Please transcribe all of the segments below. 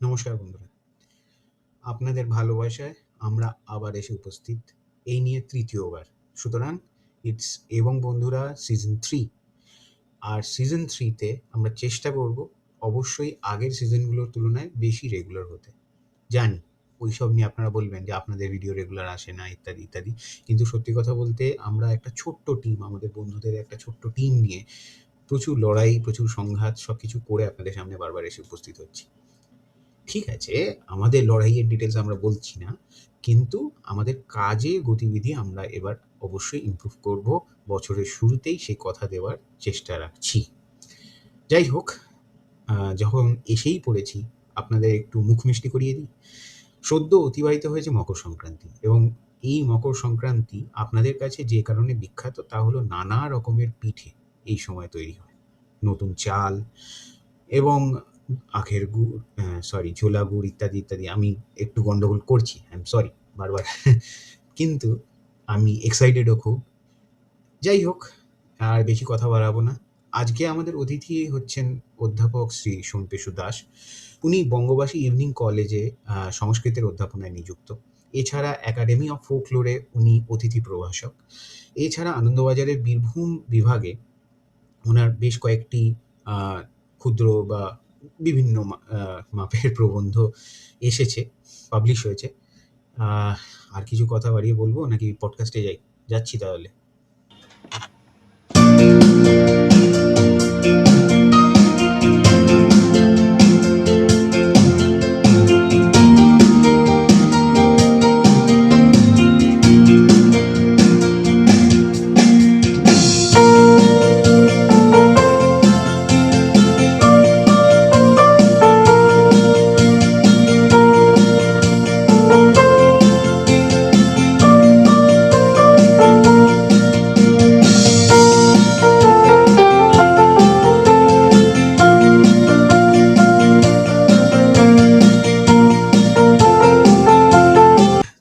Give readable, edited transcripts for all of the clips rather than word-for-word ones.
নমস্কার বন্ধুরা, আপনাদের ভালোবাসায় আমরা আবার এসে উপস্থিত, এই নিয়ে তৃতীয়বার। সুতরাং ইটস এবং বন্ধুরা সিজন 3। আর সিজন 3-তে আমরা চেষ্টা করব অবশ্যই আগের সিজনগুলোর তুলনায় বেশি রেগুলার হতে। জানি ওইসব নিয়ে আপনারা বলবেন যে আপনাদের ভিডিও রেগুলার আসে না ইত্যাদি ইত্যাদি, কিন্তু সত্যি কথা বলতে আমরা একটা ছোট্ট টিম, আমাদের বন্ধুদের একটা ছোট্ট টিম নিয়ে প্রচুর লড়াই, প্রচুর সংঘাত সব কিছু করে আপনাদের সামনে বারবার এসে উপস্থিত হচ্ছি। ঠিক আছে, আমাদের লড়াইয়ের ডিটেলস আমরা বলছি না, কিন্তু আমাদের কাজে গতিবিধি আমরা এবার অবশ্যই ইমপ্রুভ করব। বছরের শুরুতেই সেই কথা দেওয়ার চেষ্টা রাখছি। যাই হোক, যখন এসেই পড়েছি, আপনাদের একটু মুখ মিষ্টি করিয়ে দিই। সদ্য অতিবাহিত হয়েছে মকর সংক্রান্তি, এবং এই মকর সংক্রান্তি আপনাদের কাছে যে কারণে বিখ্যাত তা হলো নানা রকমের পিঠে এই সময় তৈরি হয়। নতুন চাল এবং আখের গুড়, ঝোলা গুড় ইত্যাদি ইত্যাদি। আমি একটু গন্ডগোল করছি, আই এম সরি বারবার কিন্তু আমি এক্সাইটেডও খুব। যাই হোক, আর বেশি কথা বাড়াবো না। আজকে আমাদের অতিথি হচ্ছেন অধ্যাপক শ্রী সোমপেশু দাস। উনি বঙ্গবাসী ইভিনিং কলেজে সংস্কৃতের অধ্যাপনায় নিযুক্ত। এছাড়া একাডেমি অফ ফোকলোরে উনি অতিথি প্রভাষক। এছাড়া আনন্দবাজারের বীরভূম বিভাগে ওনার বেশ কয়েকটি ক্ষুদ্র বা বিভিন্ন মাপের প্রবন্ধ এসেছে, পাবলিশ হয়েছে। আর কিছু কথা বাড়িয়ে বলবো নাকি পডকাস্টে যাচ্ছি তাহলে?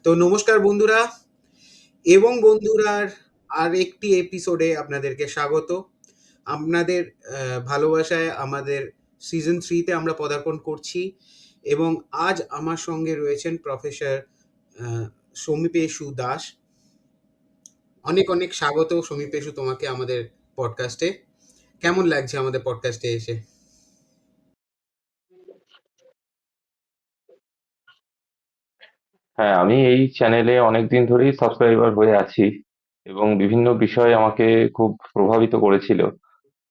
তো নমস্কার বন্ধুরা এবং বন্ধুরার আর একটি এপিসোডে আপনাদেরকে স্বাগত। আপনাদের ভালোবাসায় আমাদের সিজন 3-তে আমরা পদার্পণ করছি, এবং আজ আমার সঙ্গে রয়েছেন প্রফেসর সমীপেশু দাস। অনেক অনেক স্বাগত সমীপেশু তোমাকে আমাদের পডকাস্টে। কেমন লাগছে আমাদের পডকাস্টে এসে? হ্যাঁ, আমি এই চ্যানেলে অনেকদিন ধরেই সাবস্ক্রাইবার হয়ে আছি এবং বিভিন্ন বিষয় আমাকে খুব প্রভাবিত করেছিল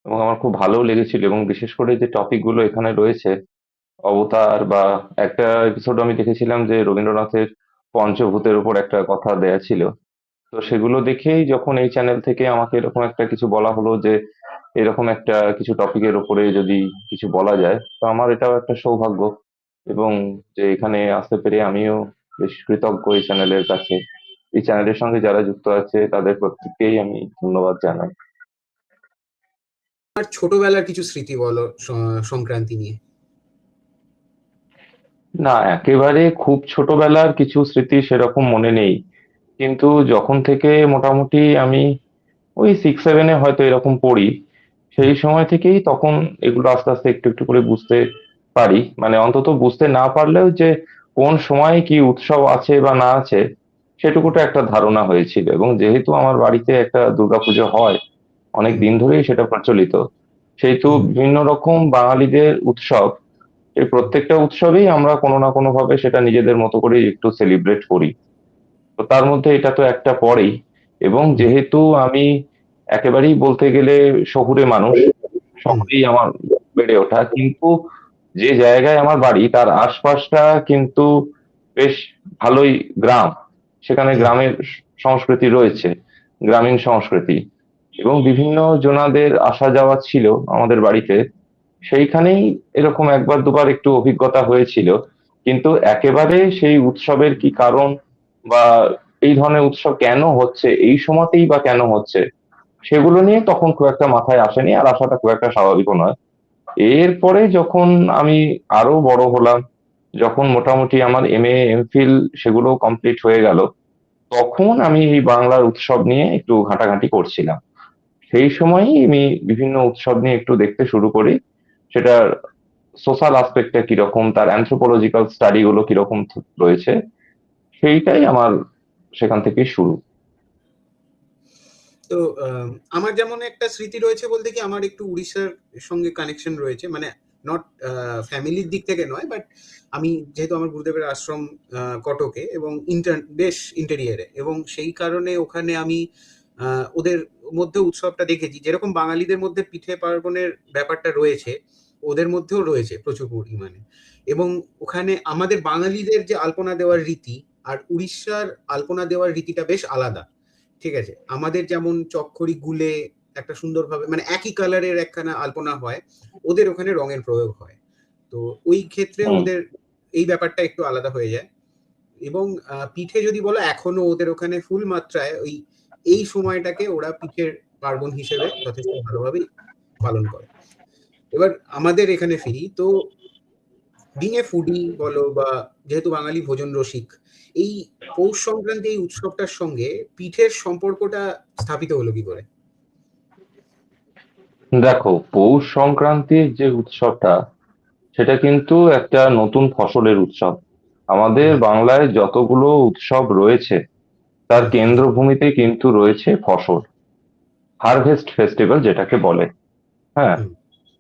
এবং আমার খুব ভালোও লেগেছিল, এবং বিশেষ করে যে টপিকগুলো এখানে রয়েছে, অবতার বা একটা এপিসোড আমি দেখেছিলাম যে রবীন্দ্রনাথের পঞ্চভূতের উপর একটা কথা দেয়া ছিল। তো সেগুলো দেখেই যখন এই চ্যানেল থেকে আমাকে এরকম একটা কিছু বলা হলো যে এরকম একটা কিছু টপিকের উপরে যদি কিছু বলা যায়, তো আমার এটাও একটা সৌভাগ্য, এবং যে এখানে আসতে পেরে আমিও বেশ কৃতজ্ঞ এই চ্যানেলের কাছে। এই চ্যানেলের সঙ্গে যারা যুক্ত আছে তাদের প্রত্যেককেই আমি ধন্যবাদ জানাই। আর ছোটবেলার কিছু স্মৃতি বলো সংক্রান্তি নিয়ে। না, একেবারে খুব ছোটবেলার কিছু স্মৃতি সেরকম মনে নেই, কিন্তু যখন থেকে মোটামুটি আমি ওই 6-7-এ হয়তো এরকম পড়ি, হুম, সেই সময় থেকেই তখন এগুলো আস্তে আস্তে একটু একটু করে বুঝতে পারি, মানে অন্তত বুঝতে না পারলেও যে কোন সময় কি উৎসব আছে বা না আছে সেটুকুটা একটা ধারণা হয়েছিল। এবং যেহেতু আমার বাড়িতে একটা দুর্গাপুজো হয়, অনেক হুম, দিন ধরেই সেটা প্রচলিত, সেহেতু হুম, বিভিন্ন রকম বাঙালিদের উৎসব, এই প্রত্যেকটা উৎসবেই আমরা কোনো না কোনো ভাবে সেটা নিজেদের মতো করে একটু সেলিব্রেট করি। তো তার মধ্যে এটা তো একটা পরেই। এবং হুম, যেহেতু আমি একেবারেই বলতে গেলে শহুরে মানুষ, হুম, শহরেই আমার বেড়ে ওঠা, কিন্তু যে জায়গায় আমার বাড়ি তার আশপাশটা কিন্তু বেশ ভালোই গ্রাম। সেখানে হুম, গ্রামের সংস্কৃতি রয়েছে, গ্রামীণ সংস্কৃতি, এবং বিভিন্ন জনাদের আসা যাওয়া ছিল আমাদের বাড়িতে। সেইখানেই এরকম একবার দুবার একটু অভিজ্ঞতা হয়েছিল, কিন্তু একেবারে সেই উৎসবের কি কারণ বা এই ধরনের উৎসব কেন হচ্ছে, এই সময়তেই বা কেন হচ্ছে, সেগুলো নিয়ে তখন খুব একটা মাথায় আসেনি, আর আসাটা খুব একটা স্বাভাবিকও নয়। এরপরে যখন আমি আরো বড় হলাম, যখন মোটামুটি আমার এমএ এমফিল সেগুলো কমপ্লিট হয়ে গেল, তখন আমি এই বাংলার উৎসব নিয়ে একটু ঘাঁটাঘাঁটি করছিলাম। সেই সময়ই আমি বিভিন্ন উৎসব নিয়ে একটু দেখতে শুরু করি। সেটা সোশ্যাল আসপেক্টটা কিরকম, তার অ্যানথ্রোপোলজিক্যাল স্টাডি গুলো কিরকম রয়েছে, সেইটাই আমার সেখান থেকেই শুরু। তো আমার যেমন একটা স্মৃতি রয়েছে বলতে কি, আমার একটু উড়িষ্যার সঙ্গে কানেকশন রয়েছে, মানে নট ফ্যামিলির দিক থেকে নয়, বাট আমি যেহেতু আমার গুরুদেবের আশ্রম কটকে এবং বেশ ইন্টেরিয়ারে, এবং সেই কারণে ওখানে আমি ওদের মধ্যে উৎসবটা দেখেছি। যেরকম বাঙালিদের মধ্যে পিঠে পার্বণের ব্যাপারটা রয়েছে, ওদের মধ্যেও রয়েছে প্রচুর পরিমাণে। এবং ওখানে আমাদের বাঙালিদের যে আলপনা দেওয়ার রীতি আর উড়িষ্যার আলপনা দেওয়ার রীতিটা বেশ আলাদা। ঠিক আছে, আমাদের যেমন চক্করি গুলে একটা সুন্দরভাবে, মানে একই কালারের একখানা আলপনা হয়, ওদের ওখানে রঙের প্রয়োগ হয়। তো ওই ক্ষেত্রে হুম। ওদের এই ব্যাপারটা একটু আলাদা হয়ে যায়। এবং পিঠে যদি বলো, এখনো ওদের ওখানে ফুল মাত্রায় এই সময়টাকে ওরা পিঠের পার্বণ হিসেবে যথেষ্ট ভালোভাবেই পালন করে। এবার আমাদের এখানে ফিরি তো, বিং এ ফুডি বলো বা যেহেতু বাঙালি ভোজন রসিক, এই পৌষ সংক্রান্তি এই উৎসবটার সঙ্গে পিঠের সম্পর্কটা স্থাপিত হলো কি করে? দেখো, পৌষ সংক্রান্তির যে উৎসবটা, সেটা কিন্তু একটা নতুন ফসলের উৎসব। আমাদের হুম, বাংলায় যতগুলো উৎসব রয়েছে তার হুম, কেন্দ্রভূমিতে কিন্তু রয়েছে ফসল, হারভেস্ট ফেস্টিভ্যাল যেটাকে বলে। হ্যাঁ, হুম,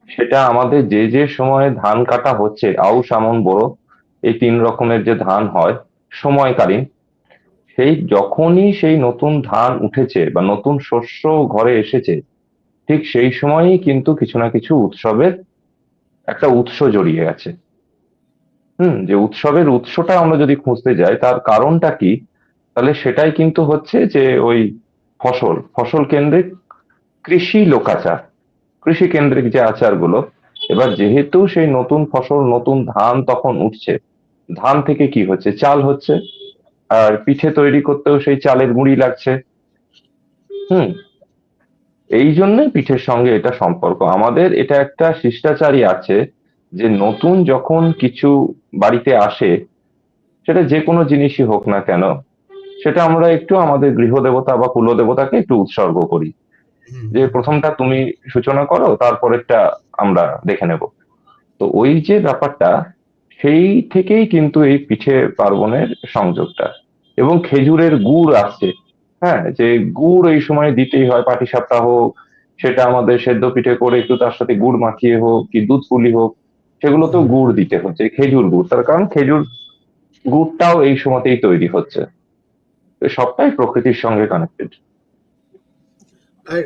সেটা আমাদের যে যে সময়ে ধান কাটা হচ্ছে, আউশ আমন বোরো, এই তিন রকমের যে ধান হয় সময়কালীন, সেই যখনই সেই নতুন ধান উঠেছে বা নতুন শস্য ঘরে এসেছে, ঠিক সেই সময়ই কিন্তু কিছু না কিছু উৎসবের একটা উৎস জড়িয়ে গেছে। যে উৎসবের উৎসটা আমরা যদি খুঁজতে যাই, তার কারণটা কি, তাহলে সেটাই কিন্তু হচ্ছে যে ওই ফসল, ফসল কেন্দ্রিক কৃষি লোকাচার, কৃষি কেন্দ্রিক যে আচারগুলো। এবার যেহেতু সেই নতুন ফসল, নতুন ধান তখন উঠছে, ধান থেকে কি হচ্ছে, চাল হচ্ছে, আর পিঠে তৈরি করতেও সেই চালের গুঁড়ি লাগছে। হুম এই জন্যই পিঠের সঙ্গে এটা সম্পর্ক। আমাদের এটা একটা শিষ্টাচারই আছে যে নতুন যখন কিছু বাড়িতে আসে, সেটা যে কোনো জিনিসই হোক না কেন, সেটা আমরা একটু আমাদের গৃহদেবতা বা কুলদেবতাকে একটু উৎসর্গ করি, হুম, যে হুম, হুম, প্রথমটা তুমি সূচনা করো, তারপরেরটা আমরা দেখে নেব। তো ওই যে ব্যাপারটা, সেই থেকেই কিন্তু এই পিঠে পার্বণের সংযোগটা। এবং খেজুরের গুড় আসছে। হ্যাঁ, যে গুড় এই সময় দিতেই হয়, পাটিসাপটা হোক, সেটা আমাদের সেদ্ধ পিঠে করে একটু তার সাথে গুড় মাখিয়ে হোক, কি দুধ পুলি হোক, সেগুলোতেও হুম। গুড় দিতে হচ্ছে, খেজুর গুড়, তার কারণ খেজুর গুড়টাও এই সময়তেই তৈরি হচ্ছে। তো সবটাই প্রকৃতির সঙ্গে কানেক্টেড। আর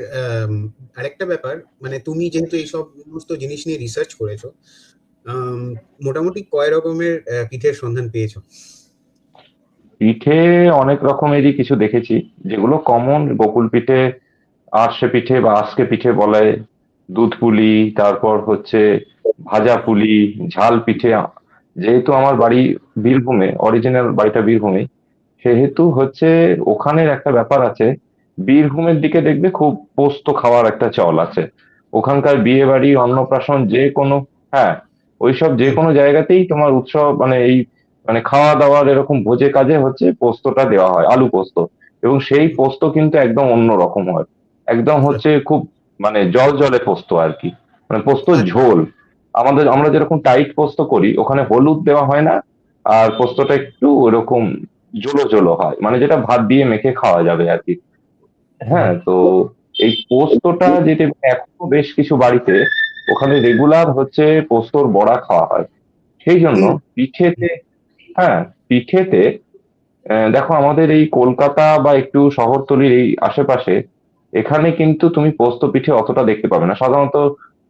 আরেকটা ব্যাপার, মানে তুমি যেহেতু এই সব সমস্ত জিনিস নিয়ে রিসার্চ করেছো, আম, মোটামুটি কয় রকমের পিঠের সন্ধান পেয়েছো? পিঠে অনেক রকমেরই কিছু দেখেছি, যেগুলো কমন: বকুল পিঠে, আরশে পিঠে বা আজকে পিঠে বলে, দুধ পুলি, তারপর হচ্ছে ভাজা পুলি, ঝাল পিঠে। যেহেতু আমার বাড়ি বীরভূমে, অরিজিনাল বাড়িটা বীরভূমে, সেহেতু হচ্ছে ওখানের একটা ব্যাপার আছে, বীরভূমের দিকে দেখবে খুব পোস্ত খাওয়ার একটা চল আছে। ওখানকার বিয়ে বাড়ি, অন্নপ্রাশন, যে কোনো, হ্যাঁ, ওইসব যে হুম, কোনো জায়গাতেই তোমার উৎসব, মানে এই, মানে খাওয়া দাওয়ার এরকম ভোজে কাজে হচ্ছে পোস্তটা দেওয়া হয়, আলু পোস্ত। এবং সেই হুম, পোস্ত কিন্তু একদম অন্য রকম হয়, একদম হচ্ছে খুব, মানে জল জলে পোস্ত আর কি, মানে পোস্ত আচ্ছা, ঝোল। আমরা যেরকম টাইট পোস্ত করি, ওখানে হলুদ দেওয়া হয় না, আর পোস্তটা একটু ওরকম জলো জলো হয়, মানে যেটা ভাত দিয়ে মেখে খাওয়া যাবে আর কি। হুম, হ্যাঁ, তো এই পোস্তটা যেটা এখনো বেশ কিছু বাড়িতে ওখানে রেগুলার হচ্ছে পোস্তর বড়া খাওয়া হয়। সেই জন্য হুম, পিঠেতে, হ্যাঁ, পিঠেতে দেখো আমাদের এই কলকাতা বা একটু শহরতলির এই আশেপাশে, এখানে কিন্তু তুমি পোস্ত পিঠে অতটা দেখতে পাবে না। সাধারণত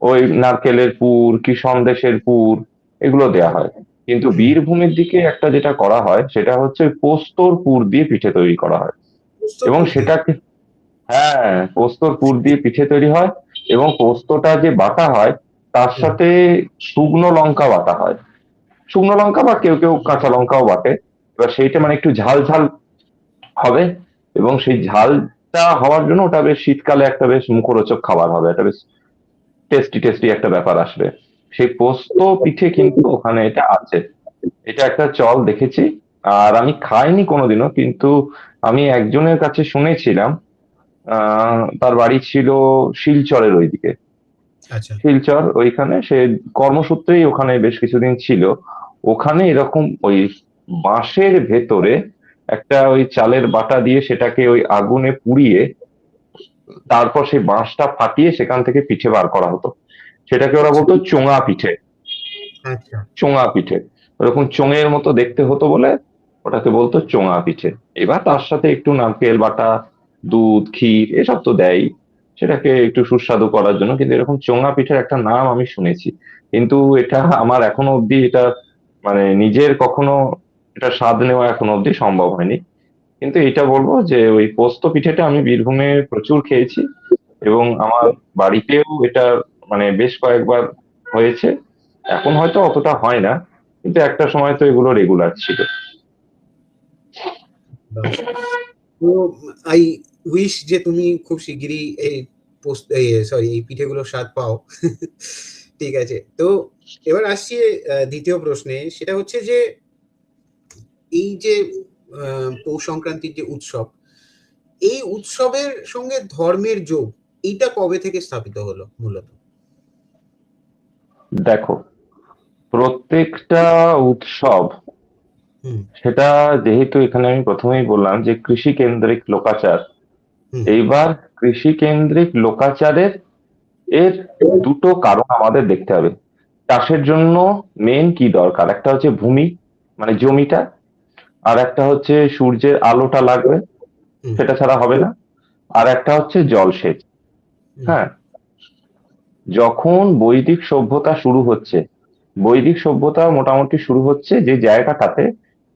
ওই নারকেলের পুর কি সন্দেশের পুর, এগুলো দেয়া হুম, হয়। কিন্তু হুম। বীরভূমের দিকে একটা যেটা করা হয়, সেটা হচ্ছে ওই পোস্তর পুর দিয়ে পিঠে তৈরি করা হয়। এবং পুস্তরপুর দিয়ে? সেটাকে, হ্যাঁ, পোস্তর পুর দিয়ে পিঠে তৈরি হয়। এবং পোস্তটা যে বাটা হয়, তার হুম, সাথে শুকনো লঙ্কা বাটা হয়, শুকনো লঙ্কা বা কেউ কেউ কাঁচা লঙ্কাও বাটে। এবার সেইটা হুম, মানে একটু ঝাল ঝাল হবে। এবং সেই ঝালটা হওয়ার জন্য ওটা বেশ শীতকালে একটা বেশ মুখরোচক খাবার হবে, একটা বেশ টেস্টি টেস্টি একটা ব্যাপার আসবে। সেই পোস্ত পিঠে কিন্তু ওখানে এটা আছে, এটা একটা চল দেখেছি। আর আমি খাইনি কোনোদিনও, কিন্তু আমি একজনের কাছে শুনেছিলাম, তার বাড়ি ছিল শিলচরের ওইদিকে। আচ্ছা। শিলচর ওইখানে সে কর্মসূত্রেই ওখানে বেশ কিছুদিন ছিল। ওখানে এরকম ওই বাঁশের ভেতরে একটা ওই চালের বাটা দিয়ে সেটাকে ওই আগুনে পুড়িয়ে তারপর সেই বাঁশটা ফাটিয়ে সেখান থেকে পিঠে বার করা হতো। সেটাকে ওরা আচ্ছা। বলতো চোঙা পিঠে। আচ্ছা। চোঙা পিঠে ওরকম চোঙের মতো দেখতে হতো বলে ওটাকে বলতো চোঙা পিঠে। এবার তার সাথে একটু নারকেল বাটা, দুধ, ক্ষীর এসব তো দেয় সেটাকে একটু সুস্বাদু করার জন্য, কিন্তু এরকম চোঙা পিঠের একটা নাম আমি শুনেছি, কিন্তু এটা আমার এখনো অব্দি এটা মানে নিজের কখনো এটা স্বাদ নেওয়া এখনো অব্দি সম্ভব হয়নি। কিন্তু এটা বলবো যে ওই পোস্ত পিঠেটা আমি বীরভূমে প্রচুর খেয়েছি এবং আমার বাড়িতেও এটা মানে বেশ কয়েকবার হয়েছে। এখন হয়তো অতটা হয় না, কিন্তু একটা সময় তো এগুলো রেগুলার ছিল। বাহ! তো আই উইশ যে তুমি খুব শিগগিরই এই সরি এই পিঠেগুলোর স্বাদ পাও। ঠিক আছে। তো এবার আসছি দ্বিতীয় প্রশ্নে। সেটা হচ্ছে যে এই যে পৌষ সংক্রান্তির যে উৎসব, এই উৎসবের সঙ্গে ধর্মের যোগ এইটা কবে থেকে স্থাপিত হলো মূলত? দেখো, প্রত্যেকটা উৎসব হুম, সেটা যেহেতু এখানে আমি প্রথমেই বললাম যে কৃষি কেন্দ্রিক লোকাচার, হুম, এইবার কৃষি কেন্দ্রিক লোকাচারের এর দুটো কারণ আমাদের দেখতে হবে। চাষের জন্য মেন কি দরকার, একটা হচ্ছে ভূমি মানে জমিটা, আর একটা হচ্ছে সূর্যের আলোটা লাগবে, হুম, সেটা ছাড়া হবে না। আর একটা হচ্ছে জলসেচ। হুম, হ্যাঁ, যখন বৈদিক সভ্যতা শুরু হচ্ছে, বৈদিক সভ্যতা মোটামুটি শুরু হচ্ছে যে জায়গাটাতে,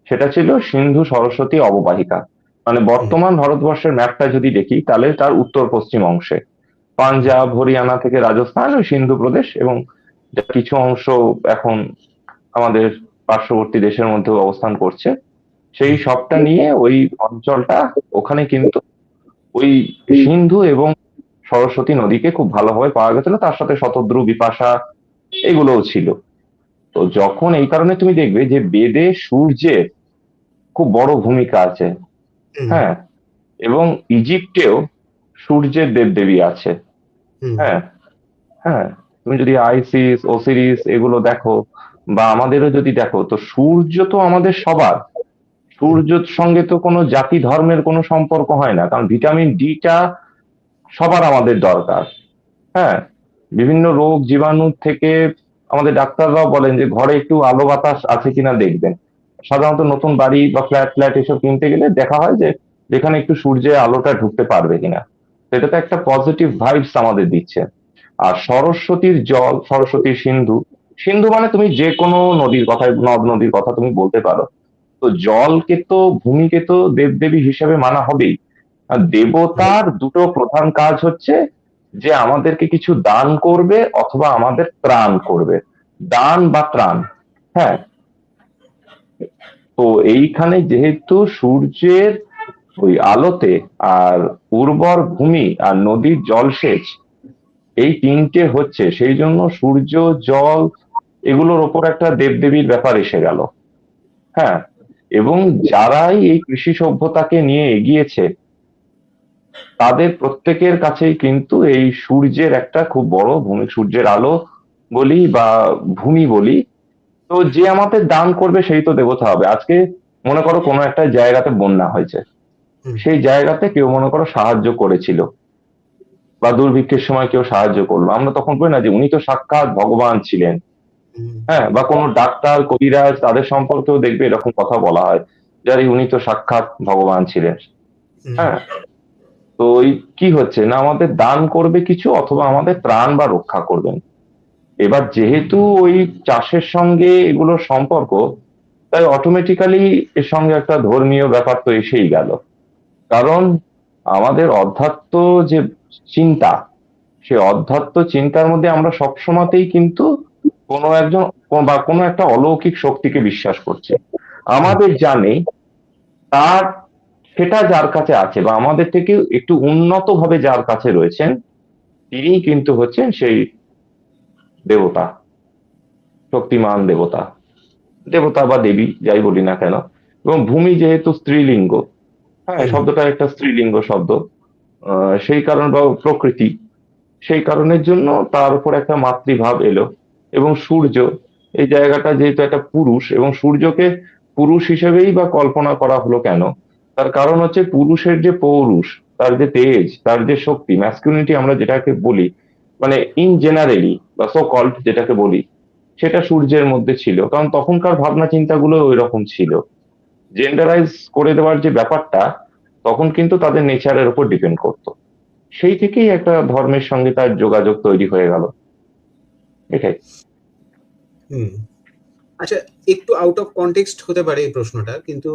সেটা ছিল সিন্ধু সরস্বতী অববাহিকা। মানে হুম, বর্তমান ভারতবর্ষের ম্যাপটা যদি দেখি তাহলে তার উত্তর পশ্চিম অংশে হুম, পাঞ্জাব, হরিয়ানা থেকে রাজস্থান ওই সিন্ধু প্রদেশ, এবং যার কিছু অংশ এখন আমাদের পার্শ্ববর্তী দেশের মধ্যে অবস্থান করছে, সেই হুম, সবটা নিয়ে ওই অঞ্চলটা, ওখানে কিন্তু ওই সিন্ধু এবং সরস্বতী নদীকে খুব ভালোভাবে পাওয়া গেছিল, তার সাথে শতদ্রু, বিপাশা এগুলোও ছিল। তো যখন এই কারণে তুমি দেখবে যে বেদে সূর্যের খুব বড় ভূমিকা আছে। হুম, হ্যাঁ, এবং ইজিপ্টেও সূর্যের দেবদেবী আছে। হুম, হ্যাঁ, হ্যাঁ, তুমি যদি আইসিস, ওসিরিস এগুলো দেখো, বা আমাদেরও যদি দেখো, তো সূর্য তো আমাদের সবার। হুম, সূর্যের সঙ্গে তো কোনো জাতি ধর্মের কোনো সম্পর্ক হয় না, কারণ ভিটামিন ডিটা সবার আমাদের দরকার। হ্যাঁ, বিভিন্ন রোগ জীবাণু থেকে আমাদের ডাক্তাররাও বলেন যে ঘরে একটু আলো বাতাস আছে কিনা দেখবেন। সাধারণত নতুন বাড়ি বা ফ্ল্যাট ফ্ল্যাট এসব কিনতে গেলে দেখা হয় যে যেখানে একটু সূর্যের আলোটা ঢুকতে পারবে কিনা। সেটা তো একটা পজিটিভ ভাইবস আমাদের দিচ্ছে। আর সরস্বতীর জল, সরস্বতীর সিন্ধু, সিন্ধু মানে তুমি যে কোনো নদীর কথা, নদ নদীর কথা তুমি বলতে পারো। তো জলকে তো, ভূমিকে তো দেবদেবী হিসেবে মানা হবেই। আর দেবতার দুটো প্রধান কাজ হচ্ছে যে আমাদেরকে কিছু দান করবে অথবা আমাদের ত্রাণ করবে। দান বা ত্রাণ। হ্যাঁ, তো এইখানে যেহেতু সূর্যের ওই আলোতে আর উর্বর ভূমি আর নদীর জলসেচ এই তিনটে হচ্ছে, সেই জন্য সূর্য, জল এগুলোর ওপর একটা দেবদেবীর ব্যাপার এসে গেল। হ্যাঁ, এবং যারাই এই কৃষি সভ্যতাকে নিয়ে এগিয়েছে তাদের প্রত্যেকের কাছেই কিন্তু এই সূর্যের একটা খুব বড় ভূমি, সূর্যের আলো বলি বা ভূমি বলি। তো যে আমাদের দান করবে সেই তো দেবতা হবে। আজকে মনে করো কোনো একটা জায়গাতে বন্যা হয়েছে, হুম, সেই জায়গাতে কেউ মনে করো সাহায্য করেছিল, বা দুর্ভিক্ষের সময় কেউ সাহায্য করলো, আমরা তখন বলি না যে উনি তো সাক্ষাৎ ভগবান ছিলেন। হুম, হ্যাঁ, বা কোনো ডাক্তার, কবিরাজ তাদের সম্পর্কেও দেখবে এরকম কথা বলা হয়, যে আরে উনি তো সাক্ষাৎ ভগবান ছিলেন। হুম, হ্যাঁ, তো ওই কি হচ্ছে না, আমাদের দান করবে কিছু অথবা আমাদের ত্রাণ বা রক্ষা করবেন। এবার যেহেতু ওই চাষের সঙ্গে এগুলোর সম্পর্ক, তাই অটোমেটিক্যালি এর সঙ্গে একটা ধর্মীয় ব্যাপার তো এসেই গেল। কারণ আমাদের অধ্যাত্ম যে চিন্তা, সে অধ্যাত্ম চিন্তার মধ্যে আমরা সবসময়তেই কিন্তু কোনো একজন বা কোনো একটা অলৌকিক শক্তিকে বিশ্বাস করছি। হুম, আমাদের জানে তার, সেটা যার কাছে আছে বা আমাদের থেকে একটু উন্নত ভাবে যার কাছে রয়েছেন, তিনি কিন্তু হচ্ছেন সেই দেবতা, শক্তিমান দেবতা, দেবতা বা দেবী যাই বলি না কেন। এবং ভূমি যেহেতু স্ত্রীলিঙ্গ, হ্যাঁ হুম, শব্দটা একটা স্ত্রীলিঙ্গ শব্দ, সেই কারণ, বা প্রকৃতি, সেই কারণের জন্য তার উপর একটা মাতৃভাব এলো। এবং সূর্য, এই জায়গাটা যেহেতু একটা পুরুষ, এবং সূর্যকে পুরুষ হিসেবেই বা কল্পনা করা হলো কেন, তার কারণ হচ্ছে পুরুষের যে পৌরুষ, তার যে তেজ, তার যে শক্তি, ম্যাসকুলিনিটি আমরা যেটাকে বলি, মানে ইন জেনারেলি বা সো কল্ড যেটাকে বলি, সেটা সূর্যের মধ্যে ছিল, কারণ তখনকার ভাবনা চিন্তাগুলো ওই রকম ছিল। জেন্ডারাইজ করে দেওয়ার যে ব্যাপারটা, তখন কিন্তু তাদের নেচারের উপর ডিপেন্ড করতো। সেই থেকেই একটা ধর্মের সঙ্গে তার যোগাযোগ তৈরি হয়ে গেল, এটাই। হুম। আচ্ছা, একটু আউট অফ কনটেক্সট হতে পারে এই প্রশ্নটা, কিন্তু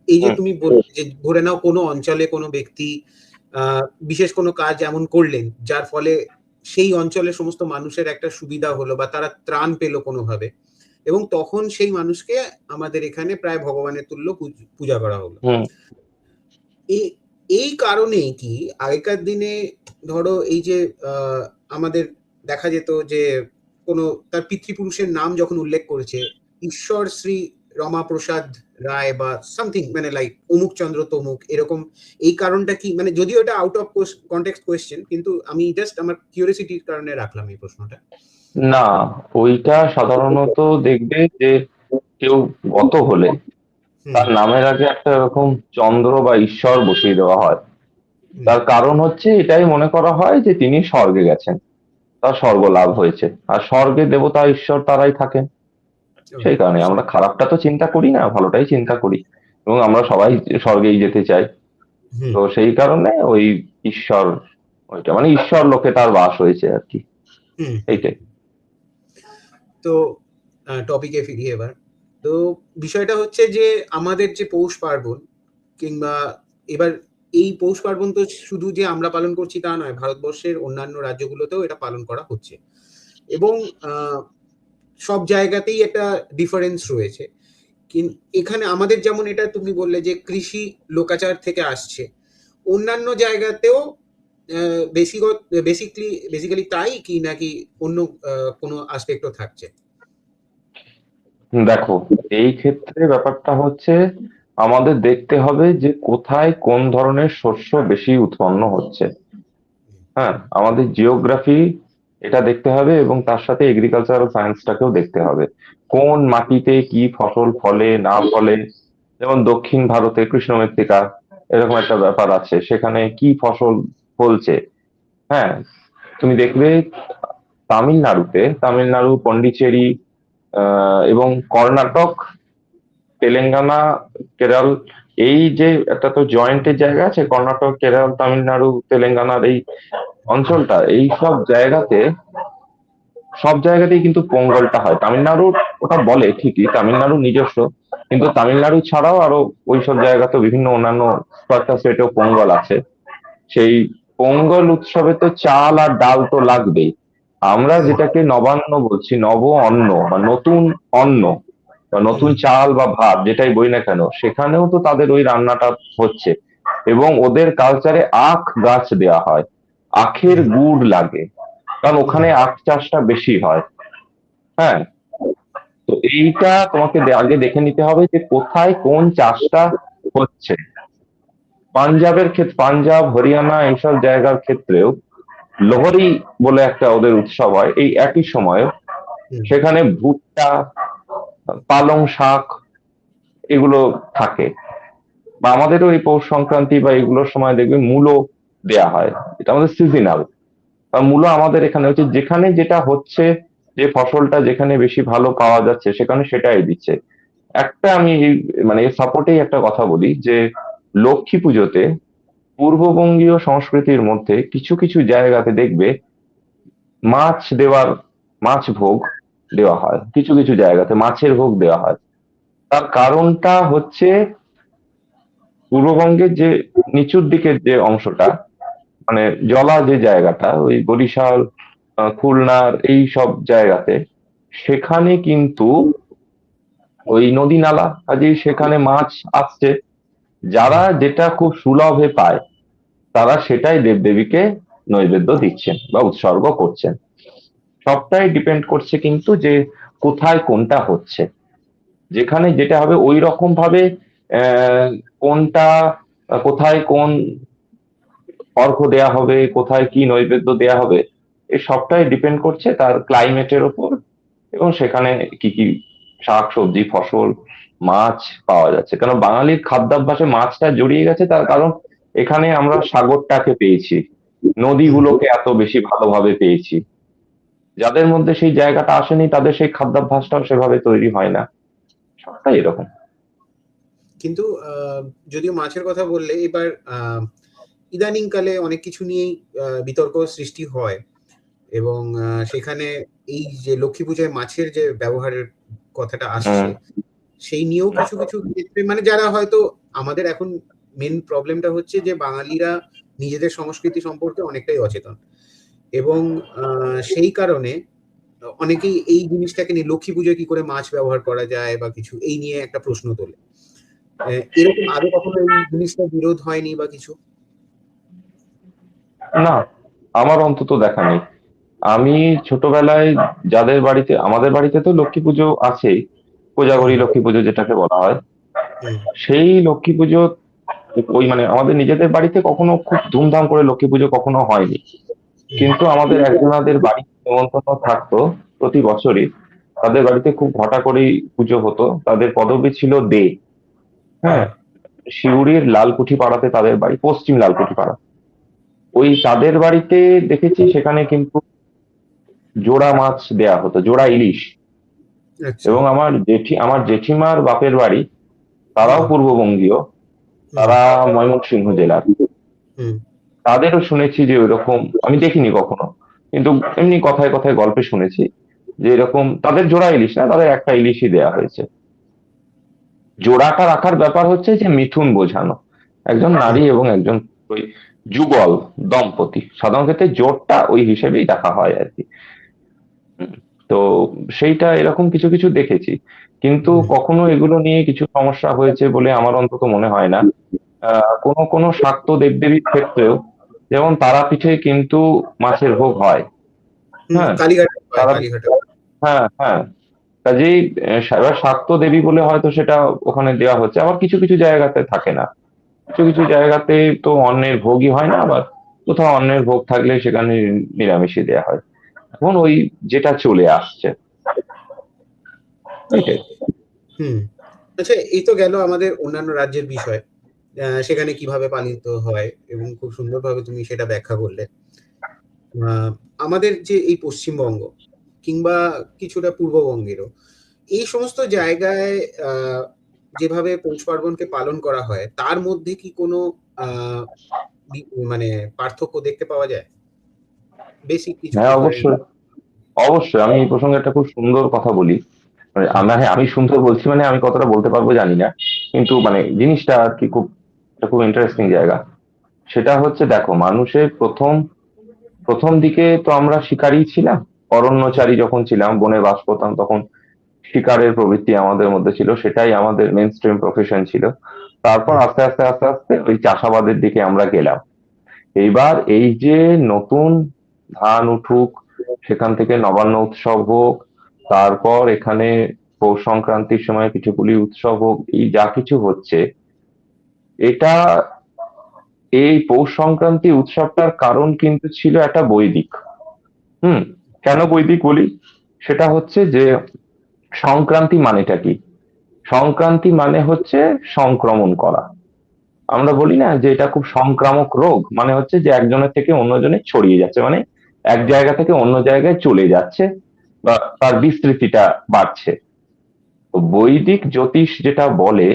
এই যে হুম, তুমি বললে যে ধরে নাও কোনো অঞ্চলে কোনো ব্যক্তি বিশেষ কোনো কাজ এমন করলেন যার ফলে সেই অঞ্চলের সমস্ত মানুষের একটা সুবিধা হলো বা তারা ত্রাণ পেলো কোনোভাবে, এবং তখন সেই মানুষকে আমাদের এখানে প্রায় ভগবানের তুল্য পূজা করা হলো। হুম। এই এই কারণেই কি আগেকার দিনে ধরো এই যে আমাদের দেখা যেত যে কোনো তার পিতৃপুরুষের নাম যখন উল্লেখ করেছে, ঈশ্বর শ্রী রমাপ্রসাদ রায় বা সামথিং, মানে লাইক অমুক চন্দ্র তমুক এরকম, এই কারণটা কি, মানে যদিও এটা আউট অফ কনটেক্সট কোয়েশ্চেন, কিন্তু আমি জাস্ট আমার কিউরিওসিটির কারণে রাখলাম এই প্রশ্নটা। না, ওইটা সাধারণত দেখবে যে কেউ গত হলে হুম। তার নামের আগে একটা এরকম চন্দ্র বা ঈশ্বর বসিয়ে দেওয়া হয়। হুম। তার কারণ হচ্ছে এটাই মনে করা হয় যে তিনি স্বর্গে গেছেন, তার স্বর্গ লাভ হয়েছে, আর স্বর্গে দেবতা ঈশ্বর তারাই থাকেন। ও, সেই কারণে আমরা খারাপটা তো চিন্তা করি না, ভালোটাই চিন্তা করি, এবং আমরা সবাই স্বর্গেই যেতে চাই। হুম। তো সেই কারণে ওই ঈশ্বর, ওইটা মানে ঈশ্বর লোকে তার বাস হয়েছে আর কি, হুম। হুম। এইটাই। তো টপিকে ফিরি এবার। তো বিষয়টা হচ্ছে যে আমাদের যে পৌষ পার্বণ, কিংবা এবার এই পৌষ পার্বণ তো শুধু যে আমরা পালন করছি তা নয়, ভারতবর্ষের অন্যান্য রাজ্যগুলোতেও এটা পালন করা হচ্ছে, এবং সব জায়গাতেই একটা ডিফারেন্স রয়েছে। এখানে আমাদের যেমন এটা তুমি বললে যে কৃষি লোকাচার থেকে আসছে, অন্যান্য জায়গাতেও বেসিক্যালি তাই কি, নাকি অন্য কোনো আসপেক্টও থাকছে? দেখো, এই ক্ষেত্রে ব্যাপারটা হচ্ছে আমাদের দেখতে হবে যে কোথায় কোন ধরনের শস্য বেশি উৎপন্ন হচ্ছে। হ্যাঁ, আমাদের জিওগ্রাফি এটা দেখতে হবে, এবং তার সাথে এগ্রিকালচারাল সায়েন্সটাকেও দেখতে হবে। কোন মাটিতে কি ফসল ফলে না ফলে, যেমন দক্ষিণ ভারতে কৃষ্ণ মৃত্তিকা এরকম একটা ব্যাপার আছে, সেখানে কি ফসল ফলছে। হ্যাঁ, তুমি দেখবে তামিলনাড়ু, পন্ডিচেরি, এবং কর্ণাটক, তেলেঙ্গানা, কেরল, এই যে একটা তো জয়েন্টের জায়গা আছে, কর্ণাটক, কেরল, তামিলনাড়ু, তেলেঙ্গানার এই অঞ্চলটা, এই সব জায়গাতেই কিন্তু পোঙ্গলটা হয়। তামিলনাড়ুর ওটা বলে ঠিকই, তামিলনাড়ুর নিজস্ব, কিন্তু তামিলনাড়ু ছাড়াও আরো ওইসব জায়গাতে বিভিন্ন অন্যান্য কয়েকটা স্টেটেও পোঙ্গল আছে। সেই পোঙ্গল উৎসবে তো চাল আর ডাল তো লাগবেই। আমরা হুম। যেটাকে নবান্ন বলছি, নব অন্ন বা নতুন অন্ন বা নতুন হুম। চাল বা ভাত যেটাই বই না কেন, সেখানেও তো তাদের ওই রান্নাটা হচ্ছে। এবং ওদের কালচারে আখ গাছ দেয়া হয়, আখের হুম। গুড় লাগে, কারণ হুম। ওখানে আখ চাষটা বেশি হয়। হ্যাঁ, তো এইটা তোমাকে আগে দেখে নিতে হবে যে কোথায় কোন চাষটা হচ্ছে। পাঞ্জাব, হরিয়ানা এইসব জায়গার ক্ষেত্রেও লোহরি বলে একটা ওদের উৎসব হয় এই একই সময়ে। হুম। সেখানে ভুট্টা, পালং শাক এগুলো থাকে। বা আমাদেরও এই পৌষ সংক্রান্তি বা এগুলোর সময় দেখবে মূলো দেয়া হয়, এটা আমাদের সিজনাল। মূলো আমাদের এখানে হচ্ছে, যেখানে যেটা হচ্ছে, যে ফসলটা যেখানে বেশি ভালো পাওয়া যাচ্ছে সেখানে সেটাই দিচ্ছে। একটা আমি মানে সাপোর্টেই একটা কথা বলি যে লক্ষ্মী পুজোতে পূর্ববঙ্গীয় সংস্কৃতির মধ্যে কিছু কিছু জায়গাতে দেখবে মাছ দেওয়ার, মাছ ভোগ দেওয়া হয়, কিছু কিছু জায়গাতে মাছের ভোগ দেওয়া হয়। তার কারণটা হচ্ছে পূর্ববঙ্গের যে নিচুর দিকের যে অংশটা, মানে জলা যে জায়গাটা, ওই বরিশাল, খুলনার এই সব জায়গাতে, সেখানে কিন্তু ওই নদী নালা, কাজেই সেখানে মাছ আসছে, যারা হুম। যেটা খুব সুলভে পায় তারা সেটাই দেবদেবীকে নৈবেদ্য দিচ্ছেন বা উৎসর্গ করছেন। সবটাই ডিপেন্ড করছে কিন্তু যে কোথায় কোনটা হচ্ছে, যেখানে যেটা হবে ওই রকম ভাবে আহ, কোনটা, কোথায় কোন অর্ঘ্য দেয়া হবে, কোথায় কি নৈবেদ্য দেয়া হবে, এই সবটাই ডিপেন্ড করছে তার ক্লাইমেটের ওপর এবং সেখানে কি কি শাক সবজি ফসল মাছ পাওয়া যাচ্ছে। কারণ বাঙালির খাদ্যাভ্যাসে মাছটা জড়িয়ে গেছে, তার কারণ এখানে আমরা সাগরটাকে পেয়েছি, হুম। নদীগুলোকে এত বেশি ভালোভাবে পেয়েছি। যাদের মধ্যে সেই জায়গাটা আসেনি তাদের সেই খাদ্যাভ্যাসটাও সেভাবে তৈরি হয় না। সবটাই এরকম। কিন্তু যদিও মাছের কথা বললে, এবার ইদানিংকালে অনেক কিছু নিয়েই বিতর্ক সৃষ্টি হয়, এবং সেখানে এই যে লক্ষ্মী পূজায় মাছের যে ব্যবহারের কথাটা হুম। আসছে, সেই নিয়েও কিছু কিছু ক্ষেত্রে মানে যারা হয়তো, আমাদের এখন মেন প্রবলেমটা হচ্ছে যে বাঙালিরা নিজেদের সংস্কৃতি সম্পর্কে অনেকটাই অচেতন, এবং সেই কারণে অনেকেই এই জিনিসটাকে নিয়ে লক্ষ্মী পুজোয় কি করে মাছ ব্যবহার করা যায় বা কিছু এই নিয়ে একটা প্রশ্ন তোলে। এরকম আগে কখনো এই জিনিসটা বিরোধ হয়নি বা কিছু? না, আমার অন্তত দেখা নেই। আমি ছোটবেলায় যাদের বাড়িতে, আমাদের বাড়িতে তো লক্ষ্মী পুজো আছেই, হুম। কোজাগরী লক্ষ্মী পুজো যেটাকে বলা হয়। হুম। সেই লক্ষ্মী পুজো ওই মানে আমাদের নিজেদের বাড়িতে কখনো খুব ধুমধাম করে লক্ষ্মী পুজো কখনো হয়নি। হুম। কিন্তু আমাদের একজনাদের বাড়ি নেমন্তন্ন থাকতো প্রতি বছরই। তাদের বাড়িতে খুব ঘটা করেই পুজো হতো। তাদের পদবী ছিল দে। হুম। হ্যাঁ, সিউড়ির লালকুঠি পাড়াতে তাদের বাড়ি, পশ্চিম লালকুঠি পাড়া। ওই তাদের বাড়িতে দেখেছি সেখানে কিন্তু জোড়া মাছ দেয়া হতো, জোড়া ইলিশ। আচ্ছা। এবং আমার জেঠিমার বাপের বাড়ি, হুম। তারাও পূর্ববঙ্গীয়, হুম। তারা ময়মনসিংহ জেলার। হুম। তাদেরও শুনেছি যে ওইরকম, আমি দেখিনি কখনো, কিন্তু এমনি কথায় কথায় গল্পে শুনেছি যে এরকম তাদের জোড়া ইলিশ না, তাদের একটা ইলিশই দেয়া হয়েছে। জোড়াটা রাখার ব্যাপার হচ্ছে যে মিথুন বোঝানো, একজন হুম। নারী এবং একজন ওই যুগল দম্পতি, সাধারণ ক্ষেত্রে জোটটা ওই হিসেবেই দেখা হয় আর কি। হুম, তো সেইটা এরকম কিছু কিছু দেখেছি, কিন্তু হুম। কখনো এগুলো নিয়ে কিছু সমস্যা হয়েছে বলে আমার অন্তত মনে হয় না। কোনো কোনো শাক্ত দেবদেবীর ক্ষেত্রেও, যেমন তারাপীঠে কিন্তু মাছের ভোগ হয়। হুম, হ্যাঁ, কালীঘাটে হয়, তারা, কালীঘাটে। হ্যাঁ হ্যাঁ, কাজেই এবার শাক্ত দেবী বলে হয়তো সেটা ওখানে দেওয়া হচ্ছে, আবার কিছু কিছু জায়গাতে থাকে না। কিছু কিছু জায়গাতে তো অন্নের ভোগই হয় না, আবার কোথাও অন্নের ভোগ থাকলে সেখানে নিরামিষই দেওয়া হয়। এখন ওই যেটা চলে আসছে ওইটাই। হুম। আচ্ছা, এই তো গেল আমাদের অন্যান্য রাজ্যের বিষয়, সেখানে কিভাবে পালিত হয়, এবং খুব সুন্দরভাবে তুমি সেটা ব্যাখ্যা করলে। আহ, আমাদের যে এই পশ্চিমবঙ্গ কিংবা কিছুটা পূর্ববঙ্গেরও এই সমস্ত জায়গায় আহ, যেভাবে পৌষ পার্বণকে পালন করা হয়, তার মধ্যে কি কোনো আহ, মানে পার্থক্য দেখতে পাওয়া যায়? বেসিক কিছু হ্যাঁ ডিফারেন্স? অবশ্যই, অবশ্যই। আমি এই প্রসঙ্গে একটা খুব সুন্দর কথা বলি। মানে হুম। আমি সুন্দর বলছি মানে আমি কতটা বলতে পারবো জানি না, কিন্তু মানে জিনিসটা আর কি খুব, এটা খুব ইন্টারেস্টিং জায়গা। সেটা হচ্ছে দেখো, মানুষের প্রথম প্রথম দিকে তো আমরা শিকারী ছিলাম, হুম। অরণ্যচারী যখন ছিলাম, বনে বাস করতাম, তখন শিকারের প্রবৃত্তি আমাদের মধ্যে ছিল, সেটাই আমাদের মেন স্ট্রিম প্রফেশন ছিল। তারপর হুম। আস্তে আস্তে আস্তে আস্তে ওই চাষাবাদের দিকে আমরা গেলাম। এইবার এই যে নতুন ধান উঠুক, সেখান থেকে নবান্ন উৎসব হোক, তারপর এখানে পৌষ সংক্রান্তির সময় পিঠেপুলি উৎসব হোক, এই যা কিছু হচ্ছে, এটা, এই পৌষ সংক্রান্তি উৎসবটার কারণ কিন্তু ছিল একটা বৈদিক। হুম, কেন বৈদিক বলি? সেটা হচ্ছে যে সংক্রান্তি মানেটা কি? সংক্রান্তি মানে হচ্ছে সংক্রমণ করা। আমরা বলি না যে এটা খুব সংক্রামক রোগ, মানে হচ্ছে যে একজনের থেকে অন্যজনে ছড়িয়ে যাচ্ছে, মানে এক জায়গা থেকে অন্য জায়গায় চলে যাচ্ছে বা তার বিস্তৃতিটা বাড়ছে। তো বৈদিক জ্যোতিষ যেটা বলে,